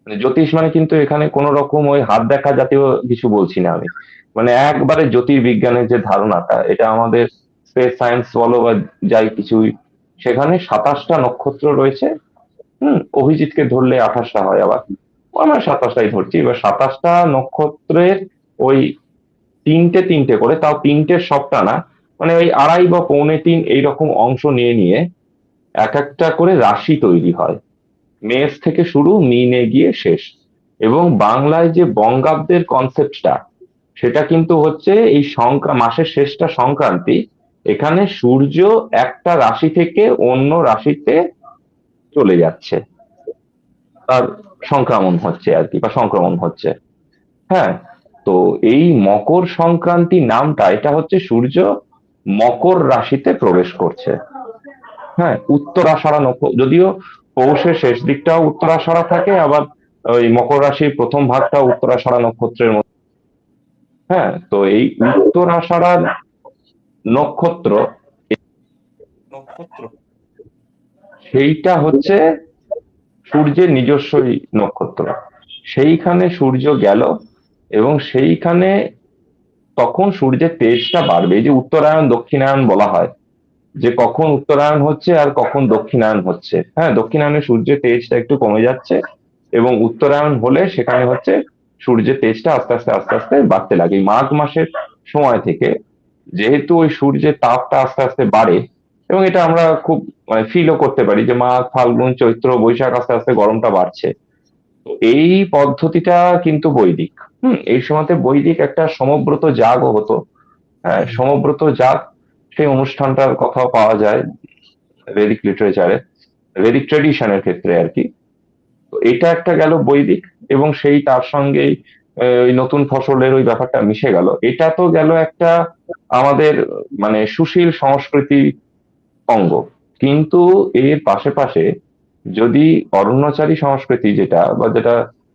মানে জ্যোতিষ মানে কিন্তু এখানে কোন রকম ওই হাত দেখা জাতীয় কিছু বলছি না আমি, মানে একবারে জ্যোতির্বিজ্ঞানের যে ধারণাটা, এটা আমাদের স্পেস সায়েন্স বলো বা যাই কিছুই, সেখানে 27টা নক্ষত্র রয়েছে। অভিজিৎকে ধরলে 28টা হয় আবার, আমরা 27টাই ধরছি। এবার 27টা নক্ষত্রের ওই তিনটে তিনটে করে, তাও তিনটের সবটা না, মানে ওই আড়াই বা পৌনে তিন এইরকম অংশ নিয়ে নিয়ে এক একটা করে রাশি তৈরি হয়। মেষ থেকে শুরু, মিনে গিয়ে শেষ। এবং বাংলায় যে বঙ্গাব্দের কনসেপ্টটা, সেটা কিন্তু হচ্ছে এই মাসের শেষটা সংক্রান্তি, এখানে সূর্য একটা রাশি থেকে অন্য রাশিতে চলে যাচ্ছে, তার সংক্রমণ হচ্ছে আর কি, বা সংক্রমণ হচ্ছে। হ্যাঁ, তো এই মকর সংক্রান্তি নামটা, এটা হচ্ছে সূর্য মকর রাশিতে প্রবেশ করছে। হ্যাঁ, উত্তরাষাঢ়া নক্ষত্র, যদিও পৌষের শেষ দিকটাও উত্তরাষাঢ়া থাকে, আবার ওই মকর রাশির প্রথম ভাগটাও উত্তরাষাঢ়া নক্ষত্রের মধ্যে। হ্যাঁ, তো এই উত্তরাষাঢ়া নক্ষত্র নক্ষত্র সেইটা হচ্ছে সূর্যের নিজস্বই নক্ষত্র। সেইখানে সূর্য গেল এবং সেইখানে তখন সূর্যের তেজটা বাড়বে। এই যে উত্তরায়ণ দক্ষিণায়ন বলা হয়, যে কখন উত্তরায়ণ হচ্ছে আর কখন দক্ষিণায়ন হচ্ছে। হ্যাঁ, দক্ষিণায়নে সূর্যের তেজটা একটু কমে যাচ্ছে এবং উত্তরায়ণ হলে সেখানে হচ্ছে সূর্যের তেজটা আস্তে আস্তে আস্তে আস্তে বাড়তে লাগে। এই মাঘ মাসের সময় থেকে যেহেতু ওই সূর্যের তাপটা আস্তে আস্তে বাড়ে, এবং এটা আমরা খুব মানে ফিলও করতে পারি যে মাঘ ফাল্গুন চৈত্র বৈশাখ আস্তে আস্তে গরমটা বাড়ছে। তো এই পদ্ধতিটা কিন্তু বৈদিক। এই সময়তে বৈদিক একটা সমব্রত যাগও হতো। হ্যাঁ, হুম, সমব্রত যাগ, সেই অনুষ্ঠানটার কথাও পাওয়া যায় ভেদিক লিটারেচারে, ভেদিক ট্রেডিশনের ক্ষেত্রে আর কি। তো এটা একটা গেল বৈদিক, এবং সেই তার সঙ্গেই ওই নতুন ফসলের ওই ব্যাপারটা মিশে গেল। এটা তো গেল একটা আমাদের মানে সুশীল সংস্কৃতি অঙ্গ। কিন্তু এর পাশে পাশে যদি অরণ্যচারী সংস্কৃতি যেটা, বা যেটা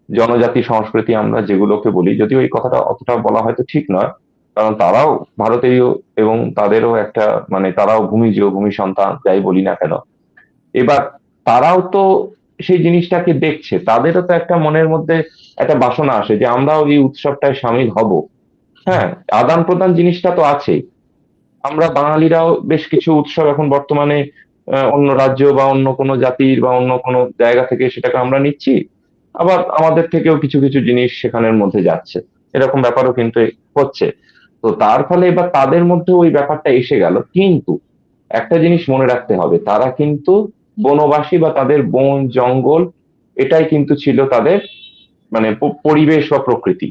জনজাতি সংস্কৃতি আমরা যেগুলোকে বলি, যদিও এই কথাটা অতটা বলা হয়তো ঠিক নয়, কারণ তারাও ভারতীয় এবং তাদেরও একটা মানে তারাও ভূমিজ, ভূমি সন্তান, যাই বলি না কেন। এবার তারাও তো সেই জিনিসটাকে দেখছে, তাদেরও তো একটা মনের মধ্যে একটা বাসনা আসে যে আমরাও এই উৎসবটায় সামিল হব। হুম, হ্যাঁ, আদান প্রদান জিনিসটা তো আছেই। আমরা বাঙালিরাও বেশ কিছু উৎসব এখন বর্তমানে অন্য রাজ্য বা অন্য কোনো জাতির বা অন্য কোনো জায়গা থেকে সেটাকে আমরা নিচ্ছি, আবার আমাদের থেকেও কিছু কিছু জিনিস সেখানের মধ্যে যাচ্ছে। এরকম ব্যাপারও কিন্তু হচ্ছে। তো তার ফলে এবার তাদের মধ্যে ওই ব্যাপারটা এসে গেল। কিন্তু একটা জিনিস মনে রাখতে হবে, তারা কিন্তু বনবাসী, বা তাদের বন জঙ্গল এটাই কিন্তু ছিল তাদের মানে পরিবেশ বা প্রকৃতি।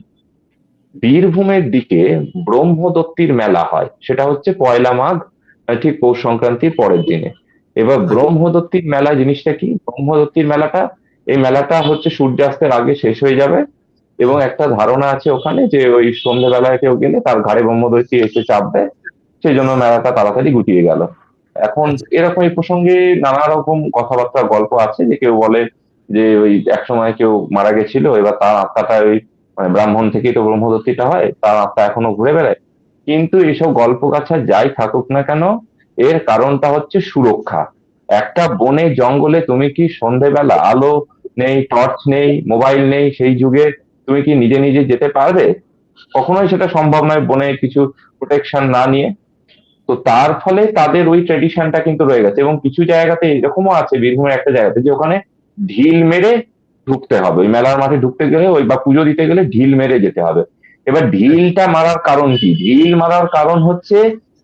বীরভূমের দিকে ব্রহ্মদত্তির মেলা হয়, সেটা হচ্ছে পয়লা মাঘ, ঠিক পৌষ সংক্রান্তির পরের দিনে। এবার আচ্ছা, ব্রহ্মদত্তির মেলা জিনিসটা কি? ব্রহ্মদত্তির মেলাটা, এই মেলাটা হচ্ছে সূর্যাস্তের আগে শেষ হয়ে যাবে, এবং হুম, একটা ধারণা আছে ওখানে যে ওই সন্ধ্যেবেলায় কেউ গেলে তার ঘাড়ে ব্রহ্মদৈত্যী এসে চাপবে, সেই জন্য মেলাটা তাড়াতাড়ি গুটিয়ে গেল। এখন আচ্ছা, এরকম এই প্রসঙ্গে নানা রকম কথাবার্তা গল্প আছে, যে কেউ বলে যে ওই এক সময় কেউ মারা গেছিল, এবার তার আত্মাটা ওই মানে ব্রাহ্মণ থেকেই তো ব্রহ্মদত্তিটা হয়, তার আত্মা এখনো ঘুরে বেড়ায়। কিন্তু এইসব গল্প গাছা যাই থাকুক না কেন, এর কারণটা হচ্ছে সুরক্ষা। একটা বনে জঙ্গলে তুমি কি সন্ধেবেলা আলো নেই, টর্চ নেই, মোবাইল নেই, সেই যুগে তুমি কি নিজে নিজে যেতে পারবে? কখনোই সেটা সম্ভব নয় বনে কিছু প্রোটেকশন না নিয়ে। তো তার ফলে তাদের ওই ট্রেডিশনটা কিন্তু রয়ে গেছে, এবং কিছু জায়গাতে এরকমও আছে, বীরভূমের একটা জায়গাতে, যে ওখানে ঢিল মেরে ঢুকতে হবে। ওই মেলার মাঠে ঢুকতে গেলে, ওই বা পুজো দিতে গেলে ঢিল মেরে যেতে হবে। এবার ঢিলটা মারার কারণ কি? ঢিল মারার কারণ হচ্ছে,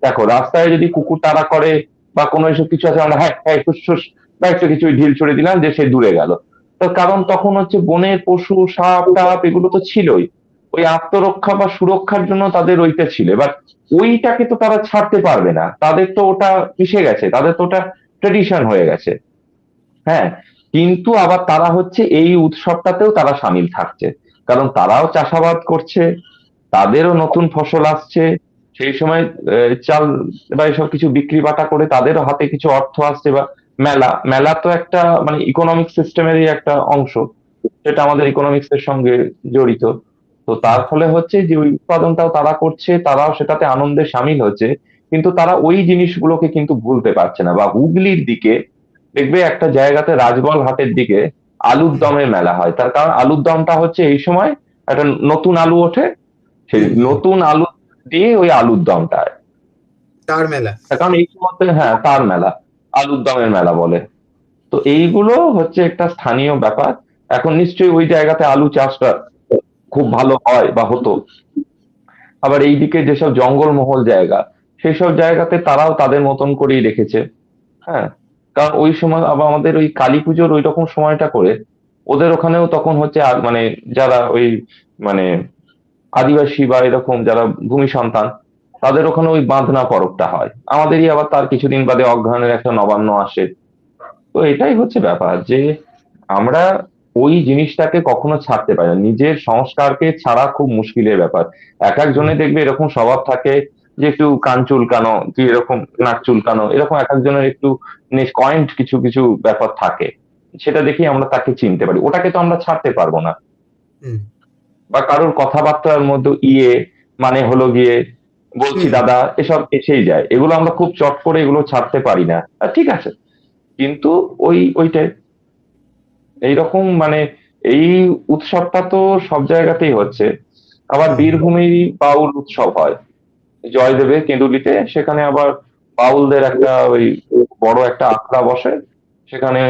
দেখো রাস্তায় যদি কুকুর তাড়া করে বা কোনো এসব কিছু আছে, আমরা হ্যাঁ হ্যাঁ ফুসফুস বা একটু কিছু ঢিল ছুড়ে দিলাম যে সে দূরে গেল। তার কারণ তখন হচ্ছে বনের পশু সাপ টাপ এগুলো তো ছিলই, ওই আত্মরক্ষা বা সুরক্ষার জন্য তাদের ওইটা ছিল। এবার ওইটাকে তো তারা ছাড়তে পারবে না, তাদের তো ওটা মিশে গেছে, তাদের তো ওটা ট্রেডিশন হয়ে গেছে। হ্যাঁ, কিন্তু আবার তারা হচ্ছে এই উৎসবটাতেও তারা সামিল থাকছে, কারণ তারাও চাষাবাদ করছে, তাদেরও নতুন ফসল আসছে। সেই সময় চাল বা এসব কিছু বিক্রি বাটা করে তাদেরও হাতে কিছু অর্থ আসছে, বা মেলা মেলা তো একটা মানে ইকোনমিক সিস্টেমেরই একটা অংশ, সেটা আমাদের ইকোনমিক্স এর সঙ্গে জড়িত। তো হুম, তার ফলে হচ্ছে যে ওই উৎপাদনটাও তারা করছে, তারাও সেটাতে আনন্দে সামিল হচ্ছে, কিন্তু তারা ওই জিনিসগুলোকে কিন্তু ভুলতে পারছে না। বা হুগলির দিকে দেখবে একটা জায়গাতে রাজবল হাটের দিকে আলুর হুম, দমের মেলা হয়, তার কারণ আলুর দমটা হচ্ছে এই সময় একটা নতুন আলু ওঠে, সেই হুম, হুম, নতুন আলু দিয়ে ওই আলুর দমটা হয়। তার মেলা। তার কারণ এই সময়তে হ্যাঁ তার মেলা, আলুর দমের মেলা বলে। তো এইগুলো হচ্ছে একটা স্থানীয় ব্যাপার। এখন নিশ্চয়ই ওই জায়গাতে আলু চাষটা খুব ভালো হয় বা হতো। আবার এইদিকে যেসব জঙ্গলমহল জায়গা, সেসব জায়গাতে তারাও তাদের মতন করেই রেখেছে। হ্যাঁ, কারণ ওই সময় আবার আমাদের ওই কালী পুজোর ওই রকম সময়টা করে ওদের ওখানেও তখন হচ্ছে মানে যারা ওই মানে আদিবাসী বা এরকম যারা ভূমি সন্তান, তাদের ওখানে ওই বাঁধনা পরবটা হয়। আমাদেরই আবার তার কিছুদিন বাদে অগ্রহায়ণের একটা নবান্ন আসে। তো এটাই হচ্ছে ব্যাপার, যে আমরা ওই জিনিসটাকে কখনো ছাড়তে পারি না। নিজের সংস্কারকে ছাড়া খুব মুশকিলের ব্যাপার। এক হুম, একজনে দেখবে এরকম স্বভাব থাকে, যে একটু কান চুলকানো, তুই এরকম নাক চুলকানো, এরকম এক একজনের একটু কয়েন্ট কিছু কিছু ব্যাপার থাকে, সেটা দেখেই আমরা তাকে চিনতে পারি, ওটাকে তো আমরা ছাড়তে পারবো না। হুম বা কারোর কথাবার্তার মধ্যে মানে হলো গিয়ে বলছি হুম দাদা, এসব এসেই যায়, এগুলো আমরা খুব চট করে এগুলো ছাড়তে পারি না। ঠিক আছে, কিন্তু ওইটাই এইরকম মানে এই উৎসবটা তো সব জায়গাতেই হচ্ছে। আবার হুম বীরভূমি বাউল উৎসব হয় জয়দেবে কেঁদুলিতে, সেখানে আবার বাউলদের একটা ওই বড় একটা আখড়া বসে, সেখানে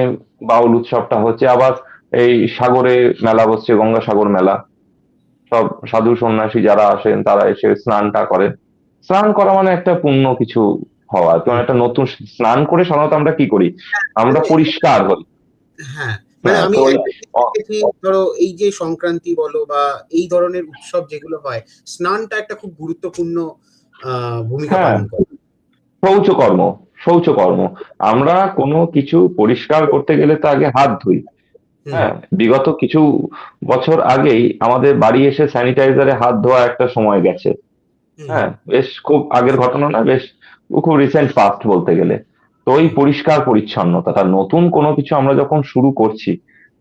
বাউল উৎসবটা হচ্ছে। আবার এই সাগরে মেলা বসছে, গঙ্গাসাগর মেলা, সব সাধু সন্ন্যাসী যারা আসেন তারা এসে স্নানটা করেন। স্নান করা মানে একটা পুণ্য কিছু হওয়া, হুম। তোমার একটা নতুন স্নান করে সাধারণত আমরা কি করি, আমরা মানে পরিষ্কার হই। হ্যাঁ, মানে হ্যাঁ, আমি তো ওই একটা জিনিস অ- দেখেছি, ধরো এই যে সংক্রান্তি বলো বা এই ধরনের উৎসব যেগুলো হয়, স্নানটা একটা খুব গুরুত্বপূর্ণ ভূমিকা হ্যাঁ, পালন করে। শৌচকর্ম, শৌচকর্ম। আমরা কোনো কিছু পরিষ্কার করতে গেলে তো আগে হাত ধুই। হুম হ্যাঁ, বিগত কিছু বছর আগেই আমাদের বাড়ি এসে স্যানিটাইজারে হাত ধোয়া একটা সময় গেছে। হুম হ্যাঁ, বেশ খুব আগের ঘটনা না, বেশ খুব রিসেন্ট পাস্ট বলতে গেলে। তো ওই হুম পরিষ্কার পরিচ্ছন্নতা, তার নতুন কোনো কিছু আমরা যখন শুরু করছি,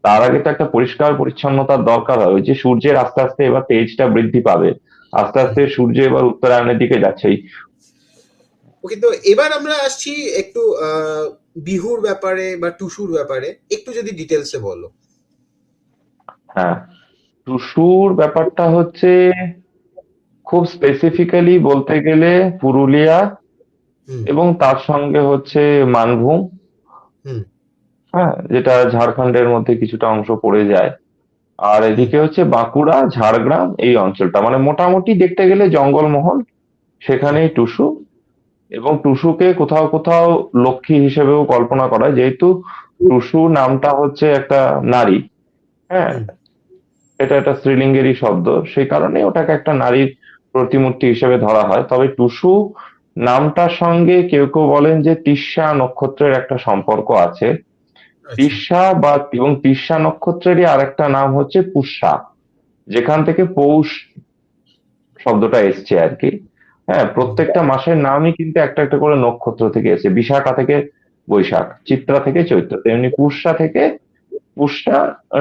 তার আগে তো একটা পরিষ্কার পরিচ্ছন্নতার দরকার হয়। ওই যে সূর্যের আস্তে আস্তে এবার তেজটা বৃদ্ধি পাবে, আস্তে হুম। আস্তে সূর্য এবার উত্তরায়ণের দিকে যাচ্ছে। ওকে, তো এবার আমরা আসছি একটু বিহুর ব্যাপারে বা টুসুর ব্যাপারে, একটু যদি ডিটেলসে বলো। হ্যাঁ, টুসুর ব্যাপারটা হচ্ছে খুব স্পেসিফিক্যালি বলতে গেলে পুরুলিয়া হুম এবং তার সঙ্গে হচ্ছে মানভূম। হুম হ্যাঁ, যেটা ঝাড়খণ্ডের মধ্যে কিছুটা অংশ পড়ে যায়। আর হুম এদিকে হচ্ছে বাঁকুড়া, ঝাড়গ্রাম, এই অঞ্চলটা মানে মোটামুটি দেখতে গেলে জঙ্গলমহল, হুম সেখানেই টুসু। এবং টুসুকে কোথাও কোথাও লক্ষ্মী হিসেবেও কল্পনা করা হয়, যেহেতু টুসু নামটা হচ্ছে একটা নারী। হ্যাঁ, হুম এটা একটা স্ত্রীলিঙ্গেরই শব্দ, সেই কারণে ওটাকে একটা নারীর প্রতিমূর্তি হিসেবে ধরা হয়। তবে টুসু নামটার সঙ্গে কেউ কেউ বলেন যে তিস্যা নক্ষত্রের একটা সম্পর্ক আছে। আচ্ছা। তিস্যা বা এবং তিস্যা নক্ষত্রেরই আরেকটা নাম হচ্ছে পুষ্যা, যেখান থেকে পৌষ শব্দটা এসছে আর কি। হ্যাঁ, হুম প্রত্যেকটা মাসের নামই কিন্তু একটা একটা করে নক্ষত্র থেকে এসেছে। বিশাখা থেকে বৈশাখ, চিত্রা থেকে চৈত্র, তেমনি পুষ্যা থেকে পুষ্যা,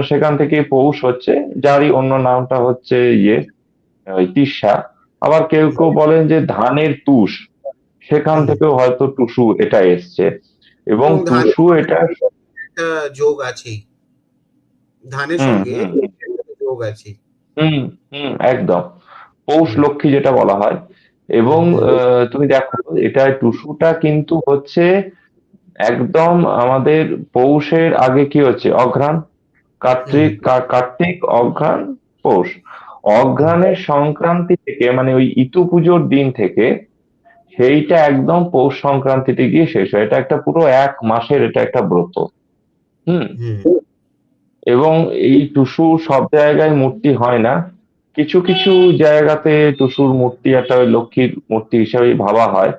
সেখান থেকে পৌষ হচ্ছে, যারই অন্য নামটা হচ্ছে ওই তিস্যা। আবার কেউ কেউ বলেন যে ধানের তুষ, সেখান হুম। থেকেও হয়তো টুসু এটা এসছে। এবং এবং ধানের টুসু এটা একটা যোগ আছেই, ধানের হুম সঙ্গে হুম একটা যোগ আছে। হুম হুম একদম পৌষ হুম লক্ষ্মী যেটা বলা হয়। এবং হুম তুমি দেখো, এটা টুসুটা কিন্তু হচ্ছে একদম আমাদের পৌষের আগে কি হচ্ছে, অঘ্রাণ, হুম কার্তিক, অঘ্রাণ, পৌষ। হুম অঘ্রাণের সংক্রান্তি থেকে মানে ওই ইতু পুজোর দিন থেকে সেইটা একদম পৌষ সংক্রান্তিতে গিয়ে শেষ হয়। এটা একটা পুরো এক মাসের এটা একটা ব্রত। হুম। হুম এবং এই টুসু সব জায়গায় মূর্তি হয় না, কিছু কিছু জায়গাতে টুসুর মূর্তি একটা ওই লক্ষ্মীর মূর্তি হিসেবেই ভাবা হয়।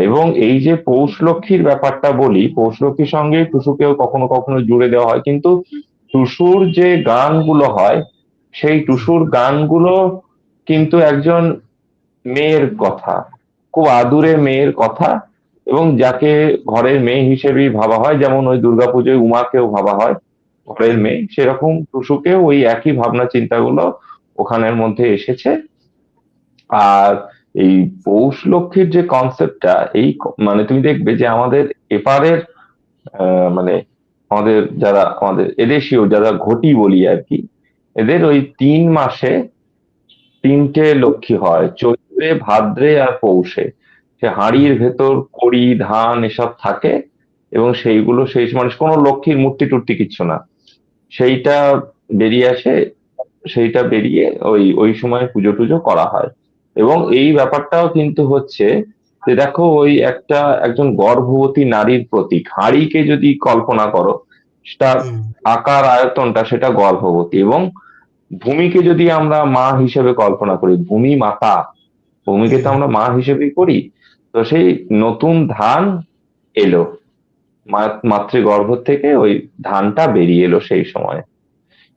এবং এই যে পৌষ লক্ষ্মীর ব্যাপারটা বলি, পৌষ লক্ষ্মীর সঙ্গে টুসুকেও কখনো কখনো জুড়ে দেওয়া হয়, কিন্তু টুসুর যে গানগুলো হয়, সেই হুম টুসুর গানগুলো কিন্তু একজন মেয়ের কথা, খুব আদুরে মেয়ের কথা, এবং যাকে ঘরের মেয়ে হিসেবেই ভাবা হয়। যেমন ওই দুর্গাপুজোয় উমাকেও ভাবা হয় ঘরের হুম মেয়ে, সেরকম টুসুকেও ওই একই ভাবনা চিন্তাগুলো ওখানের মধ্যে এসেছে। আর এই পৌষ লক্ষ্মীর যে কনসেপ্টটা, মানে তুমি দেখবে যে আমাদের এপারের মানে আমাদের যারা আমাদের এদেশীয় যারা ঘটি বলি আর কি, এদের ওই 3 মাসে তিনটে লক্ষ্মী হয়, চৈত্রে, ভাদ্রে আর পৌষে। সে হুম হাঁড়ির ভেতর কড়ি ধান এসব থাকে, এবং সেইগুলো সেই মানে কোনো লক্ষ্মীর মূর্তি টুর্তি কিচ্ছু না, সেইটা বেরিয়ে আসে, সেইটা বেরিয়ে ওই ওই সময় পুজো টুজো করা হয়। এবং এই ব্যাপারটাও কিন্তু হচ্ছে যে দেখো, ওই একজন গর্ভবতী নারীর প্রতীক হাঁড়িকে যদি কল্পনা করো, তার হুম আকার আয়তনটা সেটা গর্ভবতী। এবং ভূমিকে যদি আমরা মা হিসেবে কল্পনা করি, ভূমি মাতা, ভূমিকে তো হুম আমরা মা হিসেবেই করি। তো সেই নতুন ধান এলো, মাতৃগর্ভ থেকে ওই ধানটা বেরিয়ে এলো সেই সময়।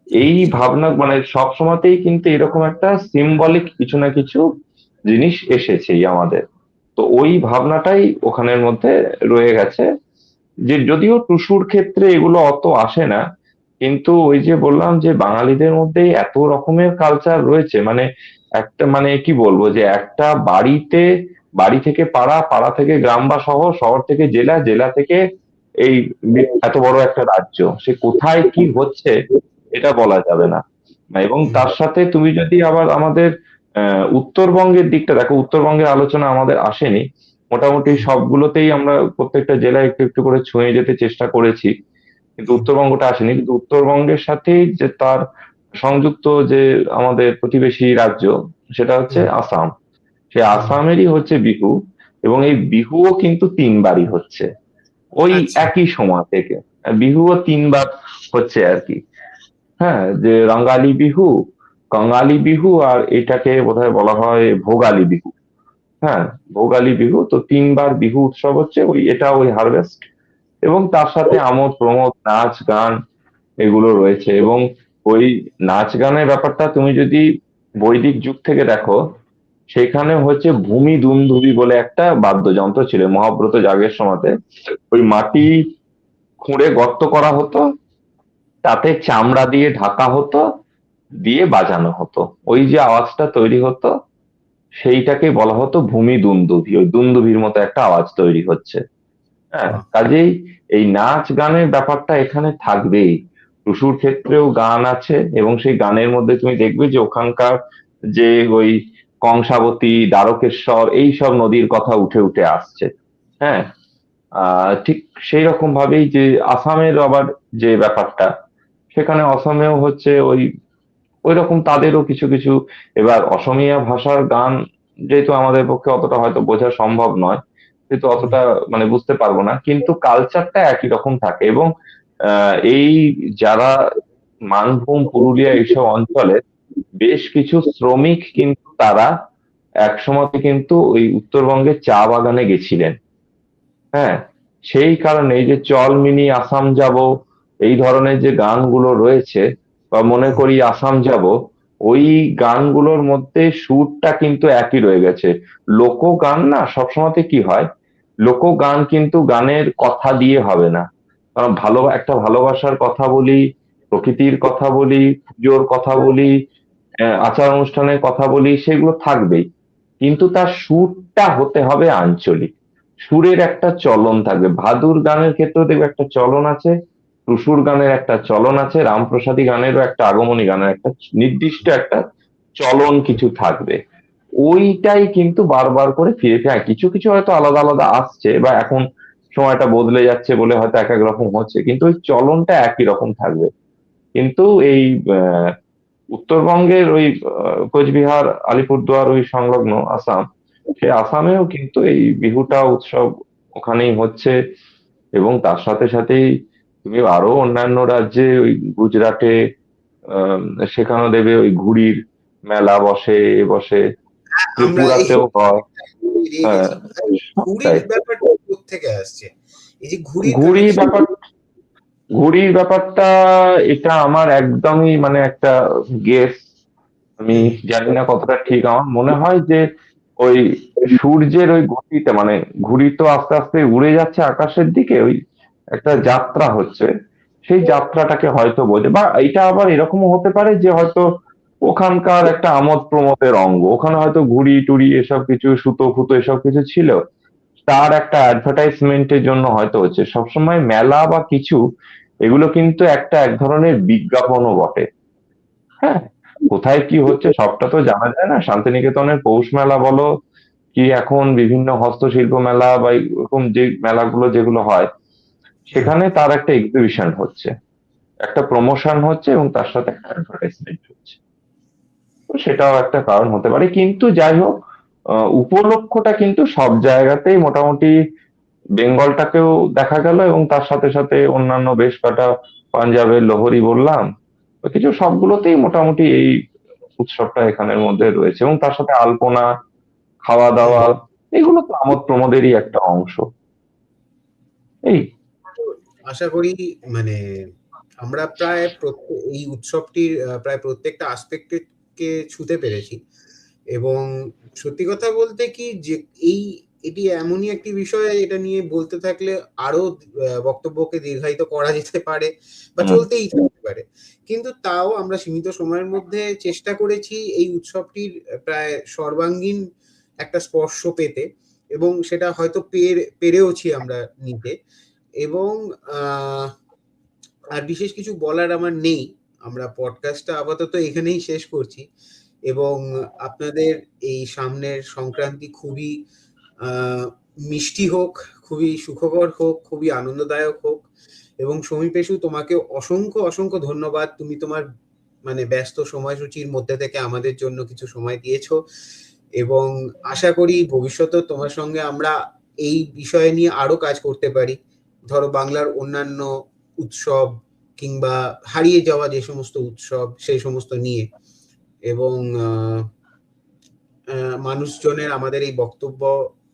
এই আচ্ছা। ভাবনা মানে সব সময়তেই কিন্তু এরকম একটা সিম্বলিক কিছু না কিছু জিনিস এসেছেই আমাদের। তো ওই ভাবনাটাই ওখানের মধ্যে রয়ে গেছে, যে যদিও টুসুর ক্ষেত্রে এগুলো অত আসে না, কিন্তু ওই যে বললাম যে বাঙালিদের মধ্যে এত রকমের কালচার রয়েছে, মানে একটা মানে কি বলবো, যে একটা বাড়িতে, বাড়ি থেকে পাড়া, পাড়া থেকে গ্রাম বা শহর, শহর থেকে জেলা, জেলা থেকে এই এত বড় একটা রাজ্য, সে কোথায় কি হচ্ছে এটা বলা যাবে না। এবং হুম, তার সাথে তুমি যদি আবার আমাদের উত্তরবঙ্গের দিকটা দেখো, উত্তরবঙ্গের আলোচনা আমাদের আসেনি, মোটামুটি হুম, সবগুলোতেই আমরা প্রত্যেকটা জেলায় একটু একটু করে ছুঁয়ে যেতে চেষ্টা করেছি, কিন্তু হুম, উত্তরবঙ্গটা আসেনি। কিন্তু উত্তরবঙ্গের সাথেই যে তার সংযুক্ত যে আমাদের প্রতিবেশী রাজ্য, সেটা হচ্ছে হুম, আসাম। সেই হুম, আসামেরই হচ্ছে বিহু, এবং এই বিহুও কিন্তু তিনবারই হচ্ছে ওই আচ্ছা, একই সময় থেকে। বিহুও তিনবার হচ্ছে আর কি। হ্যাঁ, যে রঙ্গালী বিহু, কঙালী বিহু, আর এটাকে বোধহয় বলা হয় ভোগালী বিহু। হ্যাঁ, ভোগালী বিহু। তো তিনবার বিহু উৎসব হচ্ছে, ওই এটা ওই হারভেস্ট, এবং তার সাথে আমোদ প্রমোদ, নাচ গান এগুলো রয়েছে। এবং ওই নাচ গানের ব্যাপারটা তুমি যদি বৈদিক যুগ থেকে দেখো, সেখানে হচ্ছে ভূমি দুন্দুভি বলে একটা বাদ্যযন্ত্র ছিল মহাব্রত যাগের সময়তে। ওই মাটি হুম, খুঁড়ে গর্ত করা হতো, তাতে চামড়া দিয়ে ঢাকা হতো, দিয়ে বাজানো হতো। ওই যে আওয়াজটা তৈরি হতো, সেইটাকে বলা হতো ভূমি দুন্দুভি। ওই দুন্দুভির মতো একটা আওয়াজ তৈরি হচ্ছে। হ্যাঁ, বাহ, কাজেই এই নাচ গানের ব্যাপারটা এখানে থাকবেই। টুসুর ক্ষেত্রেও গান আছে, এবং সেই গানের মধ্যে তুমি দেখবে যে ওখানকার যে ওই কংসাবতী, দ্বারকেশ্বর, এই সব নদীর কথা উঠে উঠে আসছে। হ্যাঁ, ঠিক সেই রকম ভাবেই যে আসামের আবার যে ব্যাপারটা, সেখানে অসমেও হচ্ছে ওই ওই রকম তাদেরও কিছু কিছু। এবার অসমীয়া ভাষার গান যেহেতু আমাদের পক্ষে অতটা হয়তো বোঝা সম্ভব নয়, যেহেতু হুম, অতটা মানে বুঝতে পারবো না, কিন্তু কালচারটা একই রকম থাকে। এবং এই যারা মানভূম, পুরুলিয়া এইসব অঞ্চলে বেশ কিছু শ্রমিক কিন্তু তারা একসময় কিন্তু ওই উত্তরবঙ্গের চা বাগানে গেছিলেন। হ্যাঁ, সেই কারণে এই যে চল মিনি আসাম যাব, এই ধরনের যে গানগুলো রয়েছে, বা মনে হুম, করি আসাম যাব, ওই গানগুলোর মধ্যে সুরটা কিন্তু একই রয়ে গেছে। লোকগান না সবসময়তে কি হয়, লোকগান কিন্তু গানের কথা দিয়ে হবে না। কারণ ভালো একটা ভালোবাসার কথা বলি, প্রকৃতির কথা বলি, পুজোর কথা বলি, আচার অনুষ্ঠানের কথা বলি, সেগুলো থাকবেই, কিন্তু তার সুরটা হতে হবে আঞ্চলিক। সুরের একটা চলন থাকবে। ভাদুর গানের ক্ষেত্রেও দেখবে একটা চলন আছে, টুসুর গানের একটা চলন আছে, রামপ্রসাদী গানেরও একটা, আগমনী গানের একটা নির্দিষ্ট একটা চলন কিছু থাকবে। ওইটাই কিন্তু বারবার করে ফিরে ফিরে, হ্যাঁ, কিছু কিছু হয়তো আলাদা আলাদা আসছে, বা এখন সময়টা বদলে যাচ্ছে বলে হয়তো এক এক রকম হচ্ছে, কিন্তু ওই চলনটা একই রকম থাকবে। কিন্তু এই আহ, উত্তরবঙ্গের ওই কোচবিহার, আলিপুরদুয়ার ওই সংলগ্ন আসাম, সেই আসামেও কিন্তু এই বিহুটা উৎসব ওখানেই হচ্ছে। এবং তার সাথে সাথেই তুমি আরো অন্যান্য রাজ্যে, ওই গুজরাটে, আহ, সেখানেও দেবে ওই ঘুড়ির মেলা বসে, বসে আমরা এই ত্রিপুরাতেও হয়। বেরিয়ে হ্যাঁ, গেছি, ঘুড়ির সবটাই। ব্যাপারটা কোত্থেকে আসছে, এই যে ঘুড়ির ঘুড়ির কানেকশন? ব্যাপার, ঘুড়ির ব্যাপারটা, এটা আমার একদমই মানে একটা গেস, আমি হুম, জানি না কতটা ঠিক। আমার মনে হয় যে ওই সূর্যের ওই গতিতে, মানে ঘুড়ি তো আস্তে আস্তে উড়ে যাচ্ছে আকাশের দিকে, ওই একটা হুম, যাত্রা হচ্ছে, সেই যাত্রাটাকে হয়তো বোঝে। বা এটা আবার এরকমেও হতে পারে যে হয়তো ওখানকার একটা আমোদ প্রমোদের অঙ্গ, ওখানে হয়তো ঘুড়ি টুড়ি এসব কিছু, সুতো ফুতো এসব কিছু ছিল, তার একটা অ্যাডভার্টাইজমেন্টের জন্য হয়তো হচ্ছে। সবসময় মেলা বা কিছু, এগুলো কিন্তু একটা এক ধরনের বিজ্ঞাপনও বটে। হ্যাঁ, কোথায় কি হচ্ছে সবটা তো জানা যায় না। শান্তিনিকেতনের পৌষ মেলা বলো, কি এখন বিভিন্ন হস্তশিল্প মেলা বা এরকম যে মেলাগুলো যেগুলো হয়, হুম, সেখানে তার একটা এক্সিবিশন হচ্ছে, একটা প্রমোশন হচ্ছে, এবং তার সাথে একটা অ্যাডভার্টাইজমেন্ট হচ্ছে। তো সেটাও একটা কারণ হতে পারে, কিন্তু যাই হোক, উপলক্ষটা কিন্তু সব জায়গাতেই মোটামুটি বেঙ্গলটাকেও দেখা গেল, এবং তার সাথে সাথে অন্যান্য বেশ কটা, পাঞ্জাবের লোহরি বললাম, তো কিছু সবগুলোতেই মোটামুটি এই উৎসবটা এখানের মধ্যে রয়েছে। এবং তার সাথে আলপনা, খাওয়া হুম। দাওয়া, এগুলো তো আমোদ প্রমোদেরই একটা অংশ। এই আশা করি মানে আমরা প্রায় এই উৎসবটির প্রায় প্রত্যেকটা আসপেক্টকে ছুঁতে পেরেছি, এবং সত্যি কথা বলতে কি যে এই এটি এমনই একটি বিষয়, এটা নিয়ে বলতে থাকলে আরো বক্তব্যকে দীর্ঘায়িত করা যেতে পারে বা হুম। চলতেই থাকতে পারে, কিন্তু তাও আমরা সীমিত সময়ের মধ্যে চেষ্টা করেছি এই উৎসবটির প্রায় সর্বাঙ্গীন একটা স্পর্শ পেতে, এবং সেটা হয়তো পেরেওছি আমরা নিতে। এবং আহ আর বিশেষ কিছু বলার আমার নেই। আমরা পডকাস্টটা আপাতত এখানেই শেষ করছি, এবং আপনাদের এই সামনের সংক্রান্তি খুবই আহ, মিষ্টি হোক, খুবই সুখকর হোক, খুবই আনন্দদায়ক হোক। এবং সমীপেশু, তোমাকে অসংখ্য অসংখ্য ধন্যবাদ। তুমি তোমার মানে ব্যস্ত সময়সূচির মধ্যে থেকে আমাদের জন্য কিছু সময় দিয়েছো, এবং আশা করি ভবিষ্যতে তোমার সঙ্গে আমরা এই বিষয় নিয়ে আরো কাজ করতে পারি। ধরো বাংলার অন্যান্য উৎসব কিংবা হারিয়ে যাওয়া যে সমস্ত উৎসব সেই সমস্ত নিয়ে। এবং মানুষজনের আমাদের এই বক্তব্য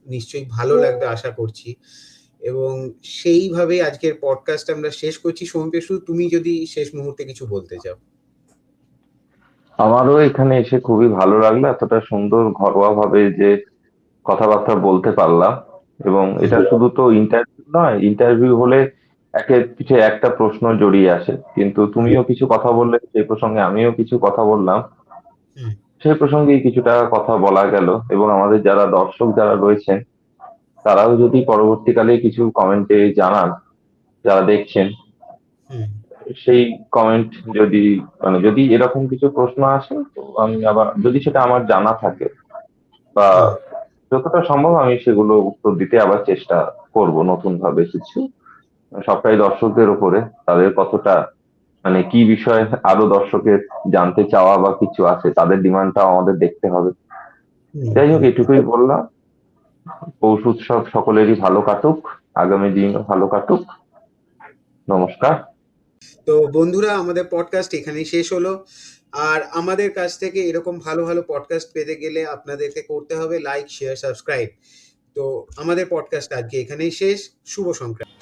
নিশ্চয়ই ভালো লাগবে আশা করছি। এবং সেইভাবে আজকের পডকাস্ট আমরা শেষ করছি। সোমপেশু, তুমি যদি শেষ মুহূর্তে কিছু বলতে চাও। আমারও এখানে এসে খুবই ভালো লাগলো, এতটা সুন্দর ঘরোয়া ভাবে যে কথাবার্তা বলতে পারলাম। এবং এটা হুম, শুধু তো ইন্টারভিউ নয়, ইন্টারভিউ হলে একের পিছে একটা প্রশ্ন জড়িয়ে আসে, কিন্তু হুম, তুমিও কিছু কথা বললে সেই প্রসঙ্গে, আমিও কিছু কথা বললাম হুম, সেই প্রসঙ্গেই কিছুটা কথা বলা গেল। এবং আমাদের যারা দর্শক যারা রয়েছেন তারাও যদি পরবর্তীকালে কিছু কমেন্টে জানান, যারা দেখছেন, হুম, সেই কমেন্ট যদি মানে যদি এরকম কিছু প্রশ্ন আসে, তো আমি আবার যদি সেটা আমার জানা থাকে বা হুম, যতটা সম্ভব আমি সেগুলো উত্তর দিতে আবার চেষ্টা করব নতুন ভাবে কিছু। সবটাই দর্শকদের উপরে, তাদের কতটা মানে কি বিষয়ে আরো দর্শকের জানতে চাওয়া বা কিছু আছে, তাদের ডিমান্ডটাও আমাদের দেখতে হবে। হুম, যাই হোক, হুম। এটুকুই বললাম। পৌষ উৎসব সকলেরই ভালো কাটুক, আগামী দিনও ভালো কাটুক। নমস্কার। তো বন্ধুরা, আমাদের পডকাস্ট এখানেই শেষ হলো। আর আমাদের কাছ থেকে এরকম ভালো ভালো পডকাস্ট পেতে গেলে আপনাদেরকে করতে হবে লাইক, শেয়ার, সাবস্ক্রাইব। তো আমাদের পডকাস্ট আজকে এখানেই শেষ। শুভ সংক্রান্তি।